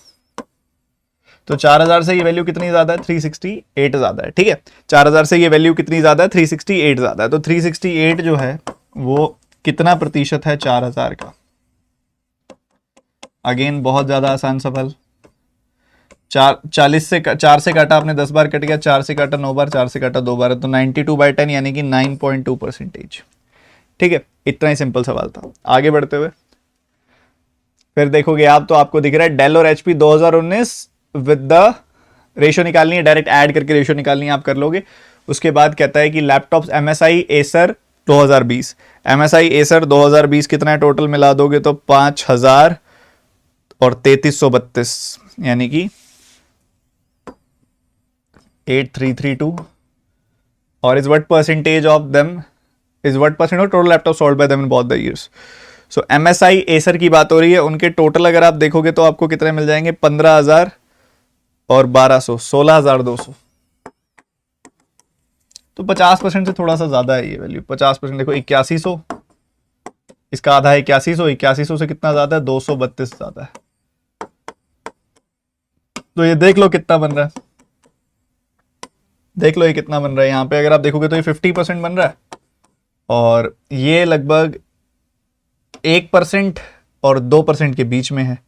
तो 4000 से ये वैल्यू कितनी ज्यादा है? 368 ज्यादा है, ठीक है। 4000 से ये वैल्यू कितनी ज्यादा है? 368 ज्यादा है। तो 368 जो है वो कितना प्रतिशत है 4000 का? अगेन बहुत ज्यादा आसान सवाल। 40 से 4 से काटा आपने 10 बार कट गया, 4 से काटा 9 बार, 4 से काटा 2 बार है, तो 92/10 यानी कि 9.2%। ठीक है, इतना ही सिंपल सवाल था। आगे बढ़ते हुए फिर देखोगे आप तो आपको दिख रहा है डेल और एचपी 2019 विद द रेशियो निकालनी है, डायरेक्ट ऐड करके रेशियो निकालनी है, आप कर लोगे। उसके बाद कहता है कि laptops MSI Acer 2020, MSI Acer 2020 कितना है टोटल मिला दोगे तो 5000 और 3332 यानी कि 8332, और is what percentage of them, is what percent of total laptop sold by them in both the years. So MSI Acer की बात हो रही है, उनके टोटल अगर आप देखोगे तो आपको कितने मिल जाएंगे? 15000 और 1200, 16200। तो 50% से थोड़ा सा ज्यादा है ये वैल्यू। 50% देखो 8100, इसका आधा है 8100, 8100 से कितना ज्यादा है? 232 ज्यादा है। तो ये देख लो कितना बन रहा है, देख लो ये कितना बन रहा है। यहां पे अगर आप देखोगे तो ये 50% बन रहा है, और ये लगभग 1% और 2% के बीच में है।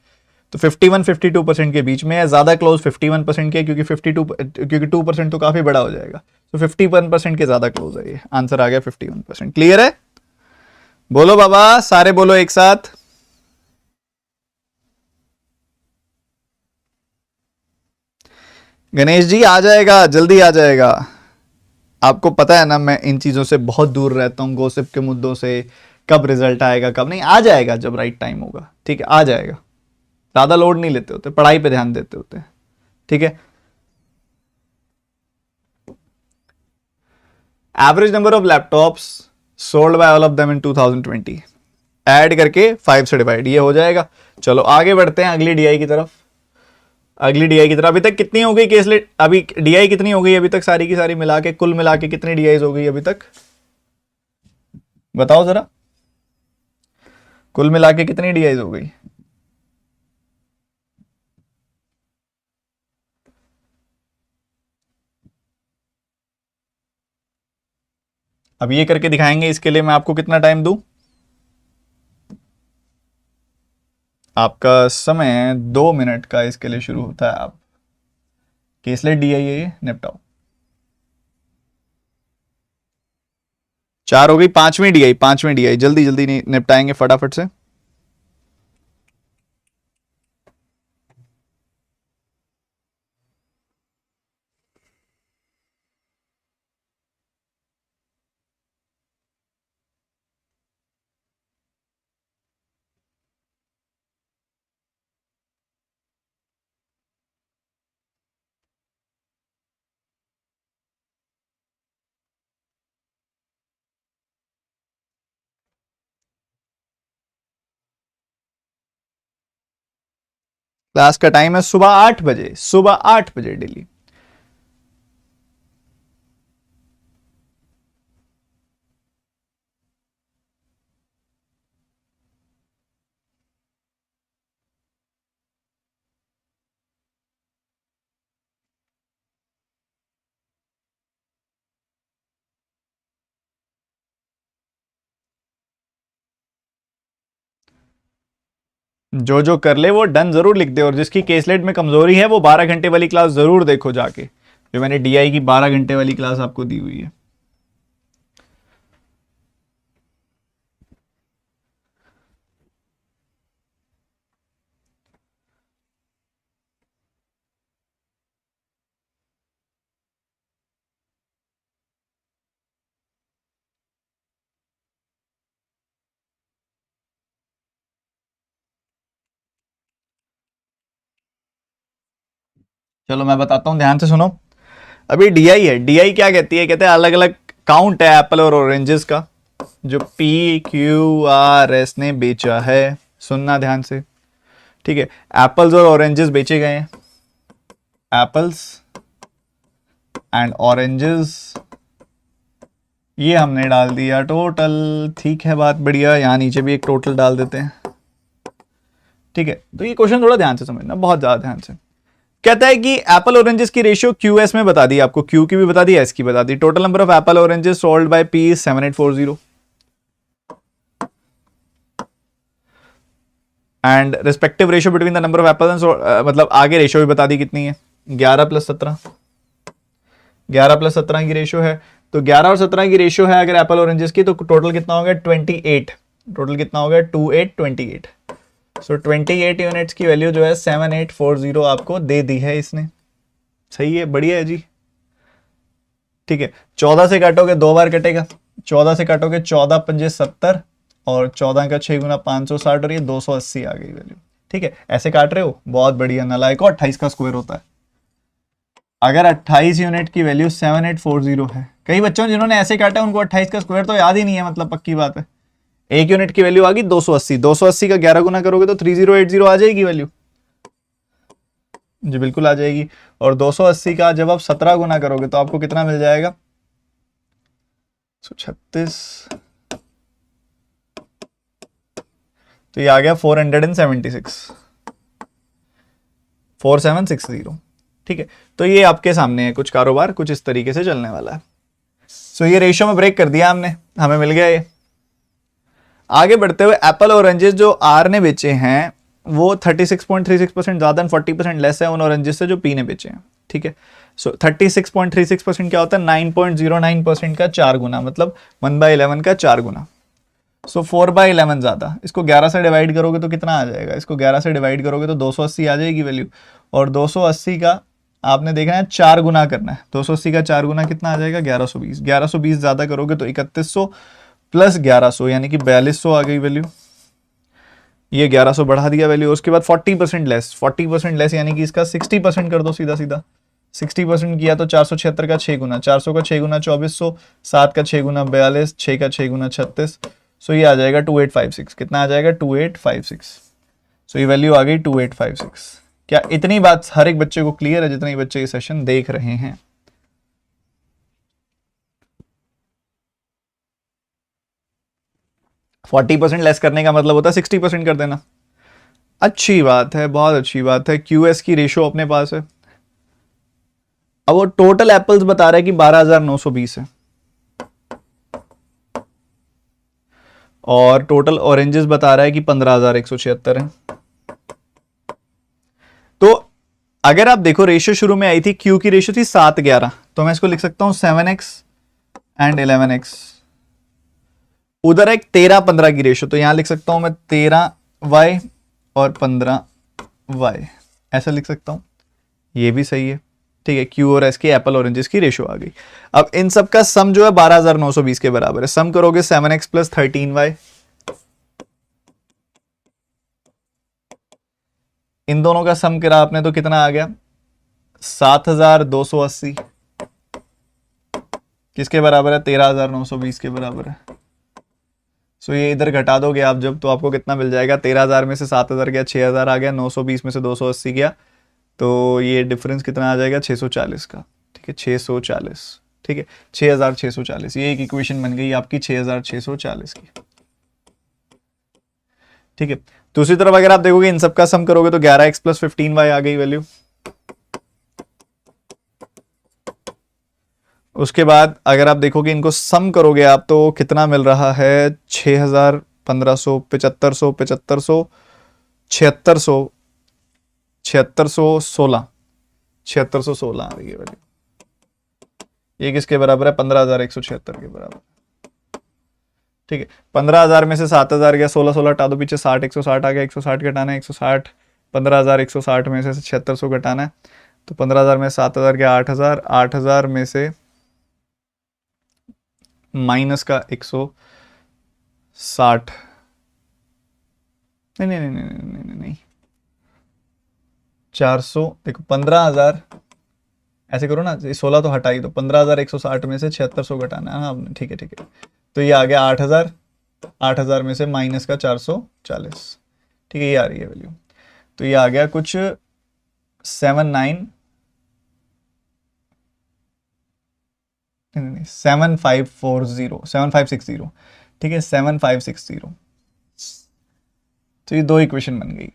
तो 51-52% के बीच में है, ज्यादा क्लोज 51% के, क्योंकि 2% तो काफी बड़ा हो जाएगा। तो 51% के ज्यादा क्लोज है ये। आंसर आ गया 51%। क्लियर है? बोलो बाबा, सारे बोलो एक साथ। गणेश जी आ जाएगा, जल्दी आ जाएगा। आपको पता है ना मैं इन चीजों से बहुत दूर रहता हूं, गॉसिप के मुद्दों से, कब रिजल्ट आएगा कब नहीं, आ जाएगा जब राइट टाइम होगा, ठीक है, आ जाएगा। ज्यादा लोड नहीं लेते होते, पढ़ाई पे ध्यान देते होते हैं, ठीक है। Average number of laptops sold by all of them in 2020, add करके 5 से डिवाइड, ये हो जाएगा। चलो आगे बढ़ते हैं अगली डीआई की तरफ। अगली डीआई की तरफ अभी तक कितनी हो गई केसलेट? अभी डीआई कितनी हो गई अभी तक? सारी की सारी मिला के, कुल मिला के कितनी डीआई हो गई अभी तक? बताओ जरा, कुल मिला के कितनी डीआई हो गई? अब ये करके दिखाएंगे, इसके लिए मैं आपको कितना टाइम दूं? आपका समय 2 मिनट का इसके लिए शुरू होता है। आप केसलेट डी आई ये निपटाओ। 4 हो गई, 5वीं डी आई, 5वीं डी आई जल्दी जल्दी निपटाएंगे फटाफट से। क्लास का टाइम है सुबह 8 बजे, सुबह 8 बजे डेली। जो जो कर ले वो डन जरूर लिख दे, और जिसकी केसलेट में कमजोरी है वो 12 घंटे वाली क्लास जरूर देखो जाके, जो मैंने डीआई की 12 घंटे वाली क्लास आपको दी हुई है। चलो मैं बताता हूं, ध्यान से सुनो। अभी डीआई है, डीआई क्या कहती है? कहते हैं अलग अलग काउंट है एप्पल और ऑरेंजेस का जो पी क्यू आर एस ने बेचा है। सुनना ध्यान से, ठीक है? एप्पल्स और ऑरेंजेस बेचे गए हैं, एप्पल्स एंड ऑरेंजेस, ये हमने डाल दिया टोटल। ठीक है, बात बढ़िया। यहाँ नीचे भी एक टोटल डाल देते हैं, ठीक है? तो ये क्वेश्चन थोड़ा ध्यान से समझना, बहुत ज्यादा ध्यान से। कहता है कि एप्पल ऑरेंजेस की रेशियो क्यूएस में बता दी, आपको क्यू की भी बता दी, एस की बता दी। Total number of apple oranges sold by P 7840 and respective ratio between the number of apple, मतलब आगे रेशियो भी बता दी कितनी है, 11+17, 11+17 की रेशियो है। तो 11 और 17 की रेशियो है अगर एप्पल ऑरेंजेस की, तो टोटल कितना हो गया? 28। टोटल कितना हो गया? 28। सो 28 यूनिट्स की वैल्यू जो है 7840 आपको दे दी है इसने। सही है, बढ़िया है जी, ठीक है? 14 से काटोगे 2 बार कटेगा, 14 से काटोगे 14 पंजे 70 और 14 का 6 गुना 560 और ये 280 आ गई वैल्यू, ठीक है? ऐसे काट रहे हो, बहुत बढ़िया। नालायक को 28 का स्क्वायर होता है। अगर 28 यूनिट की वैल्यू 7840 है, कई बच्चों जिन्होंने ऐसे काटा उनको 28 का स्क्वायर तो याद ही नहीं है, मतलब पक्की बात है। एक यूनिट की वैल्यू आ गई 280, 280 का 11 गुना करोगे तो 3080 आ जाएगी वैल्यू जी, बिल्कुल आ जाएगी। और 280 का जब आप 17 गुना करोगे तो आपको कितना मिल जाएगा? 36, तो ये आ गया 476, 4760, ठीक है? तो ये आपके सामने है, कुछ कारोबार कुछ इस तरीके से चलने वाला है। सो ये रेशियो में ब्रेक कर दिया हमने, हमें मिल गया ये। आगे बढ़ते हुए एप्पल ऑरेंजेस जो आर ने बेचे हैं वो 36.36% ज़्यादा एंड 40% लेस है उन ऑरेंजेस से जो पी ने बेचे हैं, ठीक है? सो 36.36% क्या होता है? 9.09% का 4 गुना, मतलब 1/11 का 4 गुना। सो 4/11 ज़्यादा। इसको 11 से डिवाइड करोगे तो कितना आ जाएगा? इसको 11 से डिवाइड करोगे तो 280 आ जाएगी वैल्यू, और 280 का आपने देखना है 4 गुना करना है। 280 का 4 गुना कितना आ जाएगा? 1120। 1120 ज़्यादा करोगे तो 3100 प्लस 1100 यानी कि 4200 आ गई वैल्यू। ये 1100 बढ़ा दिया वैल्यू। उसके बाद 40% लेस, 40% लेस यानी कि इसका 60% कर दो सीधा सीधा। 60% किया तो 476 का 6 गुना, 400 का 6 गुना 2400, 7 का 6 गुना 42, 6 का 6 गुना 36। सो ये आ जाएगा 2856। कितना आ जाएगा? 2856। सो ये वैल्यू आ गई 2856। क्या इतनी बात हर एक बच्चे को क्लियर है जितने बच्चे ये सेशन देख रहे हैं? 40% लेस करने का मतलब होता है 60% कर देना। अच्छी बात है, बहुत अच्छी बात है। क्यूएस की रेशियो अपने पास है। अब वो टोटल एप्पल्स बता रहा है कि 12,920 है, और टोटल ऑरेंजेस बता रहा है कि 15,176 है। तो अगर आप देखो रेशियो शुरू में आई थी, क्यू की रेशियो थी 7-11, तो मैं इसको लिख सकता हूं 7x एंड 11x। उधर एक 13-15 की रेशियो, तो यहां लिख सकता हूं मैं 13y और 15y, ऐसा लिख सकता हूं, ये भी सही है। ठीक है, क्यू और एस की एप्पल ऑरेंजेस की रेशियो आ गई। अब इन सब का सम जो है 12,920 के बराबर है। सम करोगे 7x प्लस 13y, इन दोनों का सम करा आपने तो कितना आ गया 7,280, किसके बराबर है 13,920 के बराबर है। सो ये इधर घटा दोगे आप जब, तो आपको कितना मिल जाएगा, 13,000 में से 7,000 गया, 6,000 आ गया, 920 में से 280 गया, तो ये डिफरेंस कितना आ जाएगा 640 का। ठीक है, 640, ठीक है 6,640, ये एक इक्वेशन बन गई आपकी 6,640 की। ठीक है, दूसरी तरफ अगर आप देखोगे इन सब का सम करोगे तो 11x प्लस 15y आ गई वैल्यू। उसके बाद अगर आप देखोगे इनको सम करोगे आप तो कितना मिल रहा है 6,000, 1,500, 7,500, 7,500, 7,600, 7,616, 7,616 आ रही है वैल्यू। ये किसके बराबर है 15,176 के बराबर। ठीक है, 15,000 में से 7,000 गया, 16 हटा दो पीछे, 60 160 आ गया, 160 घटाना है 160, 15,160 में से 7,600 घटाना है, तो 15,000 में 7,000 गया 8,000, 8,000 में से माइनस का 160, नहीं नहीं नहीं नहीं नहीं नहीं नहीं 400, देखो 15,000, ऐसे करो ना, 16 तो हटा ही दो, 15,160 में से 7,600 घटाना है। हाँ ठीक है ठीक है, तो ये आ गया 8,000, 8,000 में से माइनस का 440। ठीक है, ये आ रही है वैल्यू, तो ये आ गया कुछ 7,9, 7,540, 7,560, ठीक है 7,560। तो ये दो इक्वेशन बन गई।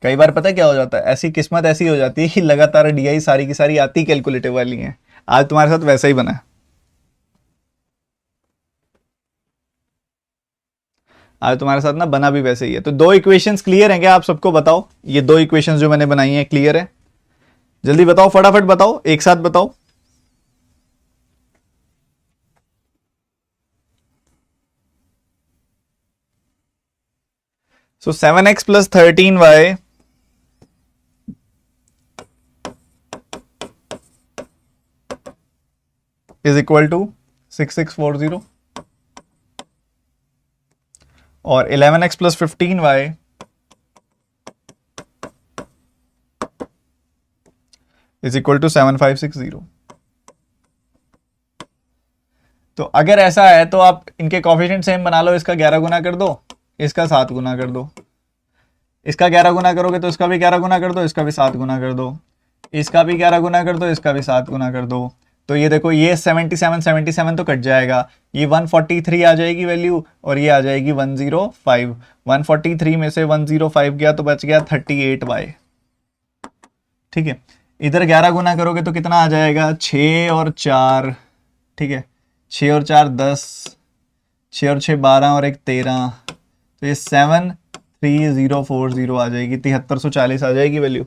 कई बार पता है क्या हो जाता है, ऐसी किस्मत ऐसी हो जाती है कि लगातार डीआई सारी की सारी आती कैलकुलेटिव वाली हैं। आज तुम्हारे साथ वैसा ही बना है, आज तुम्हारे साथ ना बना भी वैसे ही है। तो दो इक्वेशंस क्लियर हैं क्या आप सबको, बताओ ये दो इक्वेशंस जो मैंने बनाई हैं क्लियर है? जल्दी बताओ, फटाफट बताओ, एक साथ बताओ। So 7x plus 13y is equal to 6,640, और 11x plus 15y is equal to 7,560। तो अगर ऐसा है तो आप इनके कोफिशिएंट सेम बना लो, इसका 11 गुना कर दो, इसका 7 गुना कर दो, इसका 11 गुना करोगे तो इसका भी 11 गुना कर दो, इसका भी 7 गुना कर दो, इसका भी 11 गुना कर दो, इसका भी 7 गुना कर दो। तो ये देखो ये 77 77 तो कट जाएगा, ये 143 आ जाएगी वैल्यू, और ये आ जाएगी 105। 143 में से 105 गया तो बच गया 38y। ठीक है, इधर 11 गुना करोगे तो कितना आ जाएगा 6 और 4, ठीक है 6 और 4 10, 6 और 6 12 और 1 13, तो ये 73040 आ जाएगी, 7,340 आ जाएगी वैल्यू।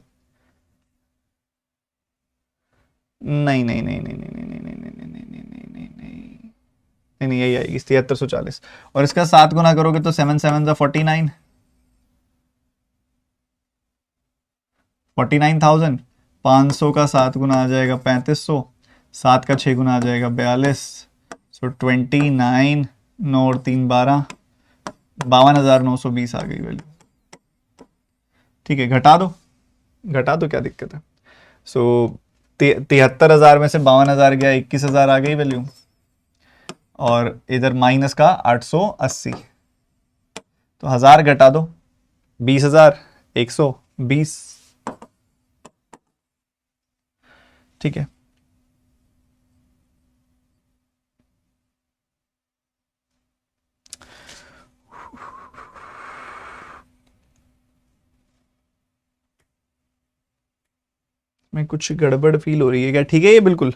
नहीं नहीं नहीं नहीं नहीं नहीं नहीं नहीं नहीं नहीं नहीं नहीं नहीं नहीं, यही आएगी 7,340, और इसका 7 गुना करोगे तो 7 7 49, 49,000। 500 का 7 गुना आ जाएगा 3,500, 7 का 6 गुना आ जाएगा 42, सो 29, 9 और 3 12, 52,920 आ गई वैल्यू। ठीक है, घटा दो, घटा दो, क्या दिक्कत है। सो 73,000 में से 52,000 गया, 21,000 आ गई वैल्यू, और इधर माइनस का 880, तो 1,000 घटा दो, 20,000, 120। ठीक है, मैं कुछ गड़बड़ फील हो रही है क्या? ठीक है ये बिल्कुल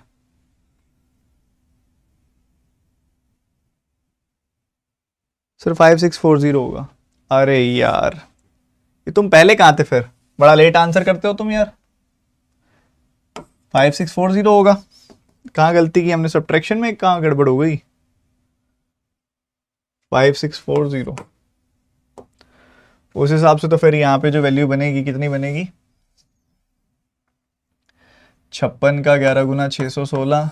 सिर्फ 5640 होगा। अरे यार, ये तुम पहले कहाँ थे फिर? बड़ा लेट आंसर करते हो तुम यार। 5640 होगा। कहाँ गलती की हमने? सब्ट्रैक्शन में कहाँ गड़बड़ हो गई? 5640, उस हिसाब से तो फिर यहाँ पे जो वैल्यू बनेगी कितनी बनेगी? 56 का 11 गुना 616,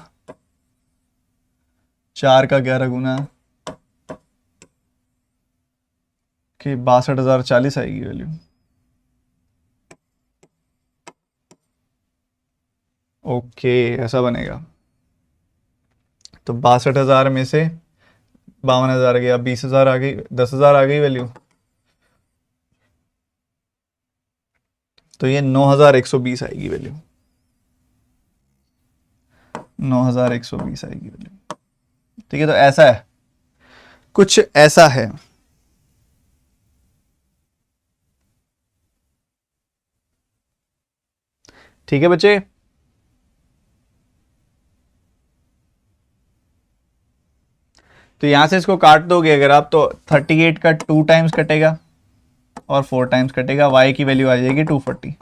4 का 11 गुना कि 62,040 आएगी वैल्यू। ओके, ऐसा बनेगा। तो 62,000 में से 52,000 गया, 20,000 आ गई, 10,000 आ गई वैल्यू। तो ये 9,120 आएगी वैल्यू। 9,120 आएगी वैल्यू। ठीक है, तो ऐसा है, कुछ ऐसा है। ठीक है बच्चे, तो यहां से इसको काट दोगे अगर आप, तो 38 का 2 टाइम्स कटेगा और 4 टाइम्स कटेगा, y की वैल्यू आ जाएगी 240।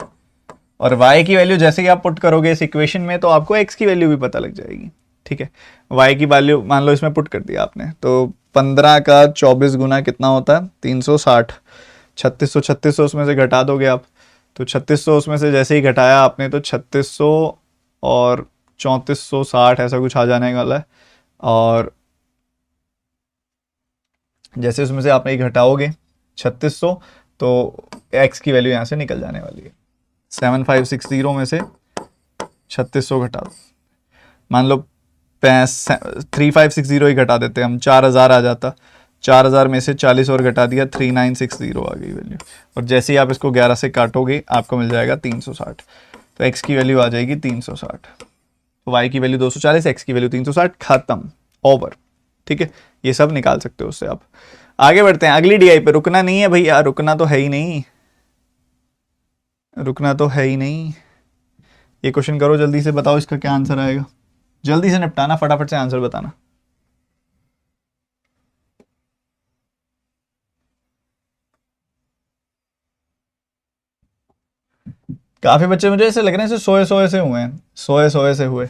और y की वैल्यू जैसे ही आप पुट करोगे इस इक्वेशन में, तो आपको x की वैल्यू भी पता लग जाएगी। ठीक है, y की वैल्यू मान लो इसमें पुट कर दिया आपने, तो 15 का 24 गुना कितना होता है? 360। 3600 उसमें से घटा दोगे आप, तो 3600 उसमें से जैसे ही घटाया आपने, तो 3600 और 3460 ऐसा कुछ आ जाने वाला है। और जैसे उसमें से आप ये घटाओगे 3600, तो x की वैल्यू यहाँ से निकल जाने वाली है। 7560 में से 3600 घटा दो, मान लो 3560 ही घटा देते हैं हम, 4000 आ जाता। 4000 में से 40 और घटा दिया, 3960 आ गई वैल्यू। और जैसे ही आप इसको 11 से काटोगे आपको मिल जाएगा 360। तो x की वैल्यू आ जाएगी 360, तो y की वैल्यू 240, x की वैल्यू 360, खत्म, ओवर। ठीक है, ये सब निकाल सकते हो उससे आप। आगे बढ़ते हैं अगली डीआई पे। रुकना नहीं है भैया, रुकना तो है ही नहीं, रुकना तो है ही नहीं। ये क्वेश्चन करो जल्दी से, बताओ इसका क्या आंसर आएगा। जल्दी से निपटाना, फटाफट से आंसर बताना। काफी बच्चे मुझे ऐसे लग रहे हैं सोए सोए से हुए हैं, सोए सोए से हुए।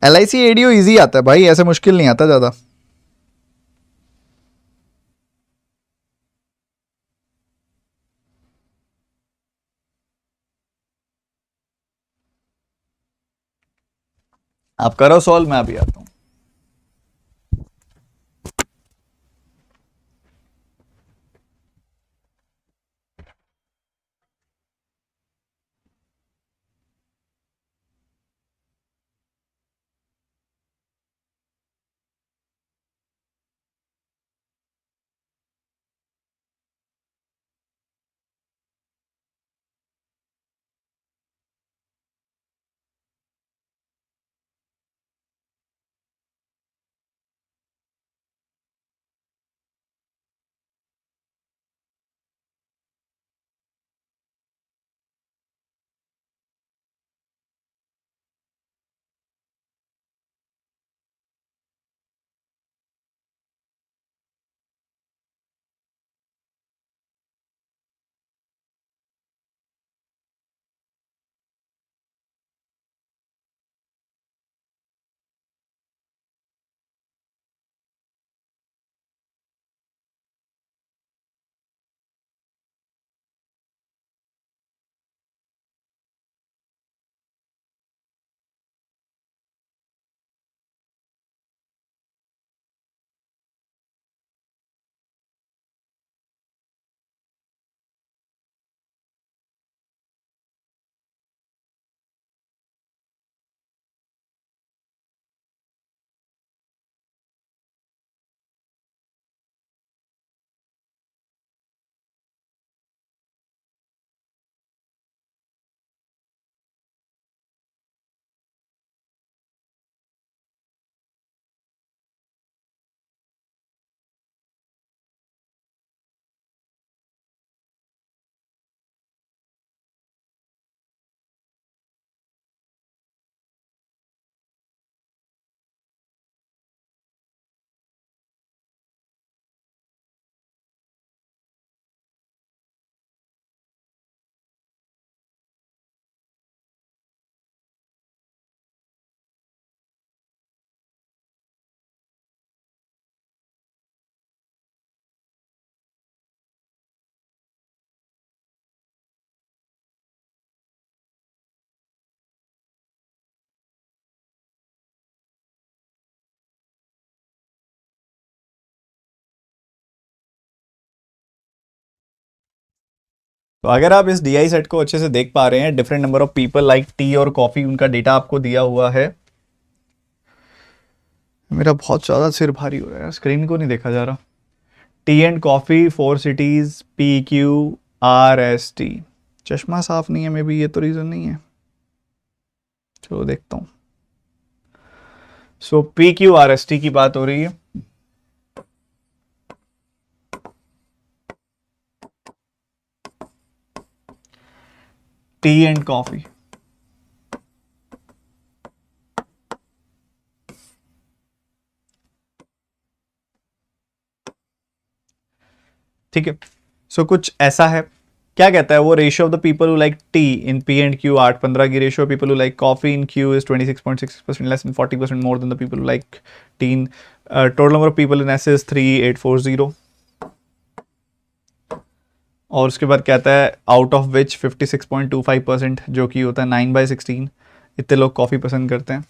LIC एडीओ इजी आता है भाई, ऐसे मुश्किल नहीं आता ज्यादा। आप करो सॉल्व, मैं अभी आता हूँ। तो अगर आप इस DI सेट को अच्छे से देख पा रहे हैं, different number of people like T और कॉफी, उनका डेटा आपको दिया हुआ है। मेरा बहुत ज़्यादा सिर भारी हो रहा है, स्क्रीन को नहीं देखा जा रहा। T and coffee, 4 cities, PQRST। चश्मा साफ नहीं है, मे बी ये तो रीज़न नहीं है। चलो देखता हूँ। सो PQRST की बात हो रही है। टी एंड कॉफी, ठीक है। सो कुछ ऐसा है, क्या कहता है वो, ratio of the people who like T in P and Q 8-15 की ratio, people who like coffee in Q is 26.6% less and 40% more than the people who like T in. Total number of people in S is 3840। और उसके बाद कहता है out of which 56.25%, जो कि होता है 9/16, इतने लोग कॉफ़ी पसंद करते हैं।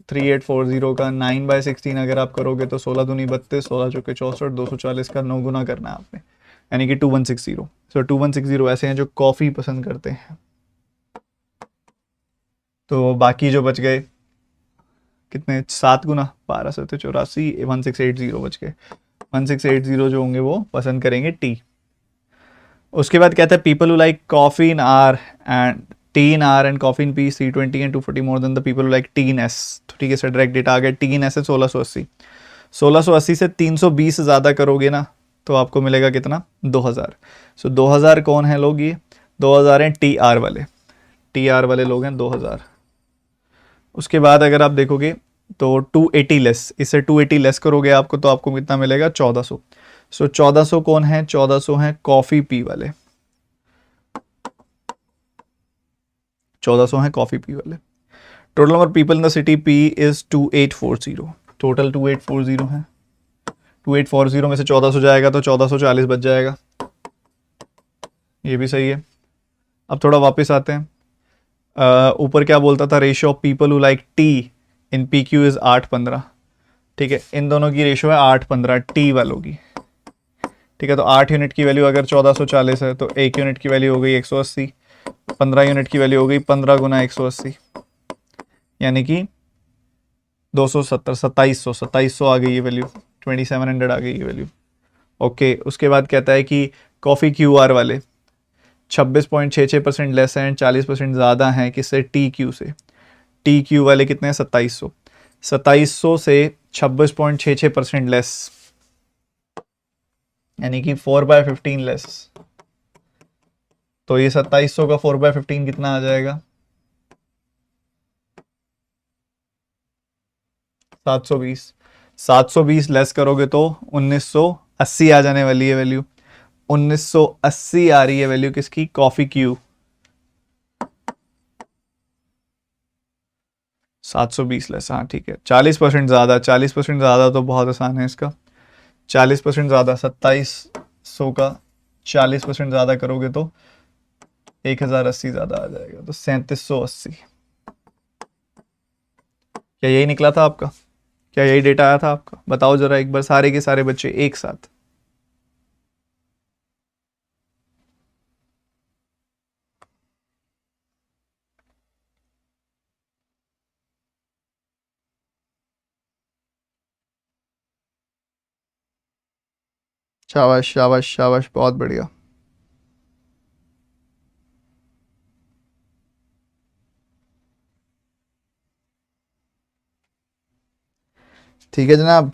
3840 का 9/16 अगर आप करोगे तो 16 दूनी 32, 16 चौके 64, 240 का 9 गुना करना है आपने, यानी कि 2160। सो 2160 ऐसे हैं जो कॉफ़ी पसंद करते हैं। तो बाकी जो बच गए कितने, 7 गुना 12 7 84, 1680 बच गए। 1680 जो होंगे वो पसंद करेंगे टी। उसके बाद कहता है people who like coffee in are and T in are and coffee in P 320 and 240 more than the people who like T in S. तो ठीक है सर, डायरेक्ट डेटा आ गया। टी इन एस है 1680। 1680 से 320 से ज़्यादा करोगे ना तो आपको मिलेगा कितना, 2000। सो 2000 कौन है लोग, ये 2000 हैं टी आर वाले, टी आर वाले लोग हैं 2000। उसके बाद अगर आप देखोगे तो 280 लेस, इससे 280 लेस करोगे आपको तो आपको कितना मिलेगा, 1400। सो 1400 कौन है, 1400 है कॉफ़ी पी वाले, 1400 है कॉफ़ी पी वाले। Total number people in the city P is 2840, total 2840 है। 2840 में से 1400 जाएगा तो 1440 बच जाएगा, ये भी सही है। अब थोड़ा वापस आते हैं, ऊपर क्या बोलता था, ratio of people who like T in PQ is 8-15, ठीक है। इन दोनों की रेशियो है 8-15 टी वालों की, ठीक है। तो 8 यूनिट की वैल्यू अगर 1440 है तो 1 यूनिट की वैल्यू हो गई 180, 15 यूनिट की वैल्यू हो गई 15 गुना 180, यानी कि 270, 2700 आ गई ये वैल्यू, 2700 आ गई ये वैल्यू। ओके, उसके बाद कहता है कि कॉफ़ी QR वाले 26.66% लेस हैं, 40% ज़्यादा हैं किससे, TQ से। TQ वाले कितने हैं, 2700। 2700 से 26.66% लेस, यानी कि 4/15 लेस। तो ये 2700 का 4/15 कितना आ जाएगा, 720। 720 लेस करोगे तो 1980 आ जाने वाली है वैल्यू, 1980 आ रही है वैल्यू किसकी, कॉफी क्यू। 720 लेस, हाँ ठीक है। 40% ज़्यादा, 40% ज़्यादा तो बहुत आसान है इसका। 40% ज़्यादा, 2700 का 40% ज़्यादा करोगे तो 1080 ज़्यादा आ जाएगा, तो 3780। क्या यही निकला था आपका, क्या यही डेटा आया था आपका, बताओ जरा एक बार, सारे के सारे बच्चे एक साथ। शाबाश शाबाश शाबाश, बहुत बढ़िया। ठीक है जनाब,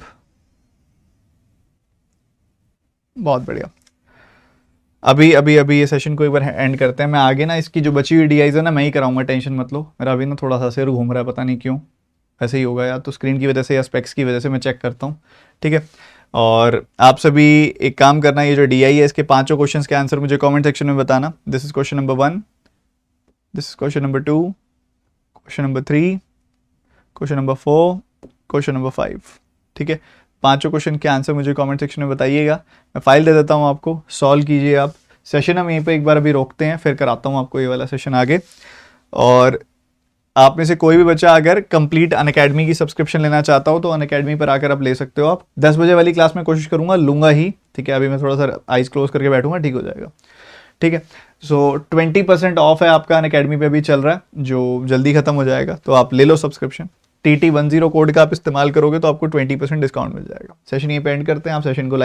बहुत बढ़िया। अभी अभी अभी ये सेशन को एक बार एंड करते हैं। मैं आगे ना इसकी जो बची हुई DIs है ना मैं ही कराऊंगा, टेंशन मत लो। मेरा अभी ना थोड़ा सा सिर घूम रहा है, पता नहीं क्यों, ऐसे ही होगा या तो स्क्रीन की वजह से या स्पेक्स की वजह से, मैं चेक करता हूँ, ठीक है। और आप सभी एक काम करना, ये जो DI है इसके 5 क्वेश्चन के आंसर मुझे कॉमेंट सेक्शन में बताना। This is question number 1, this is question number 2, question number 3, question number 4, question number 5, ठीक है। 5 क्वेश्चन के आंसर मुझे कमेंट सेक्शन में बताइएगा। मैं फाइल दे देता हूँ आपको, सॉल्व कीजिए आप। सेशन हम यहीं पे एक बार अभी रोकते हैं, फिर कराता हूँ आपको ये वाला सेशन आगे। और आप में से कोई भी बच्चा अगर कंप्लीट अनअकैडमी की सब्सक्रिप्शन लेना चाहता हो तो अनअकैडमी पर आकर आप ले सकते हो। आप 10 बजे वाली क्लास में कोशिश करूँगा, लूँगा ही, ठीक है। अभी मैं थोड़ा सा आइज क्लोज करके बैठूंगा, ठीक हो जाएगा, ठीक है। सो 20% ऑफ है आपका अनअकैडमी पे भी चल रहा है, जो जल्दी खत्म हो जाएगा, तो आप ले लो सब्सक्रिप्शन। TT10 कोड का आप इस्तेमाल करोगे तो आपको 20% डिस्काउंट मिल जाएगा। सेशन यहीं पे एंड करते हैं। आप सेशन को लाइक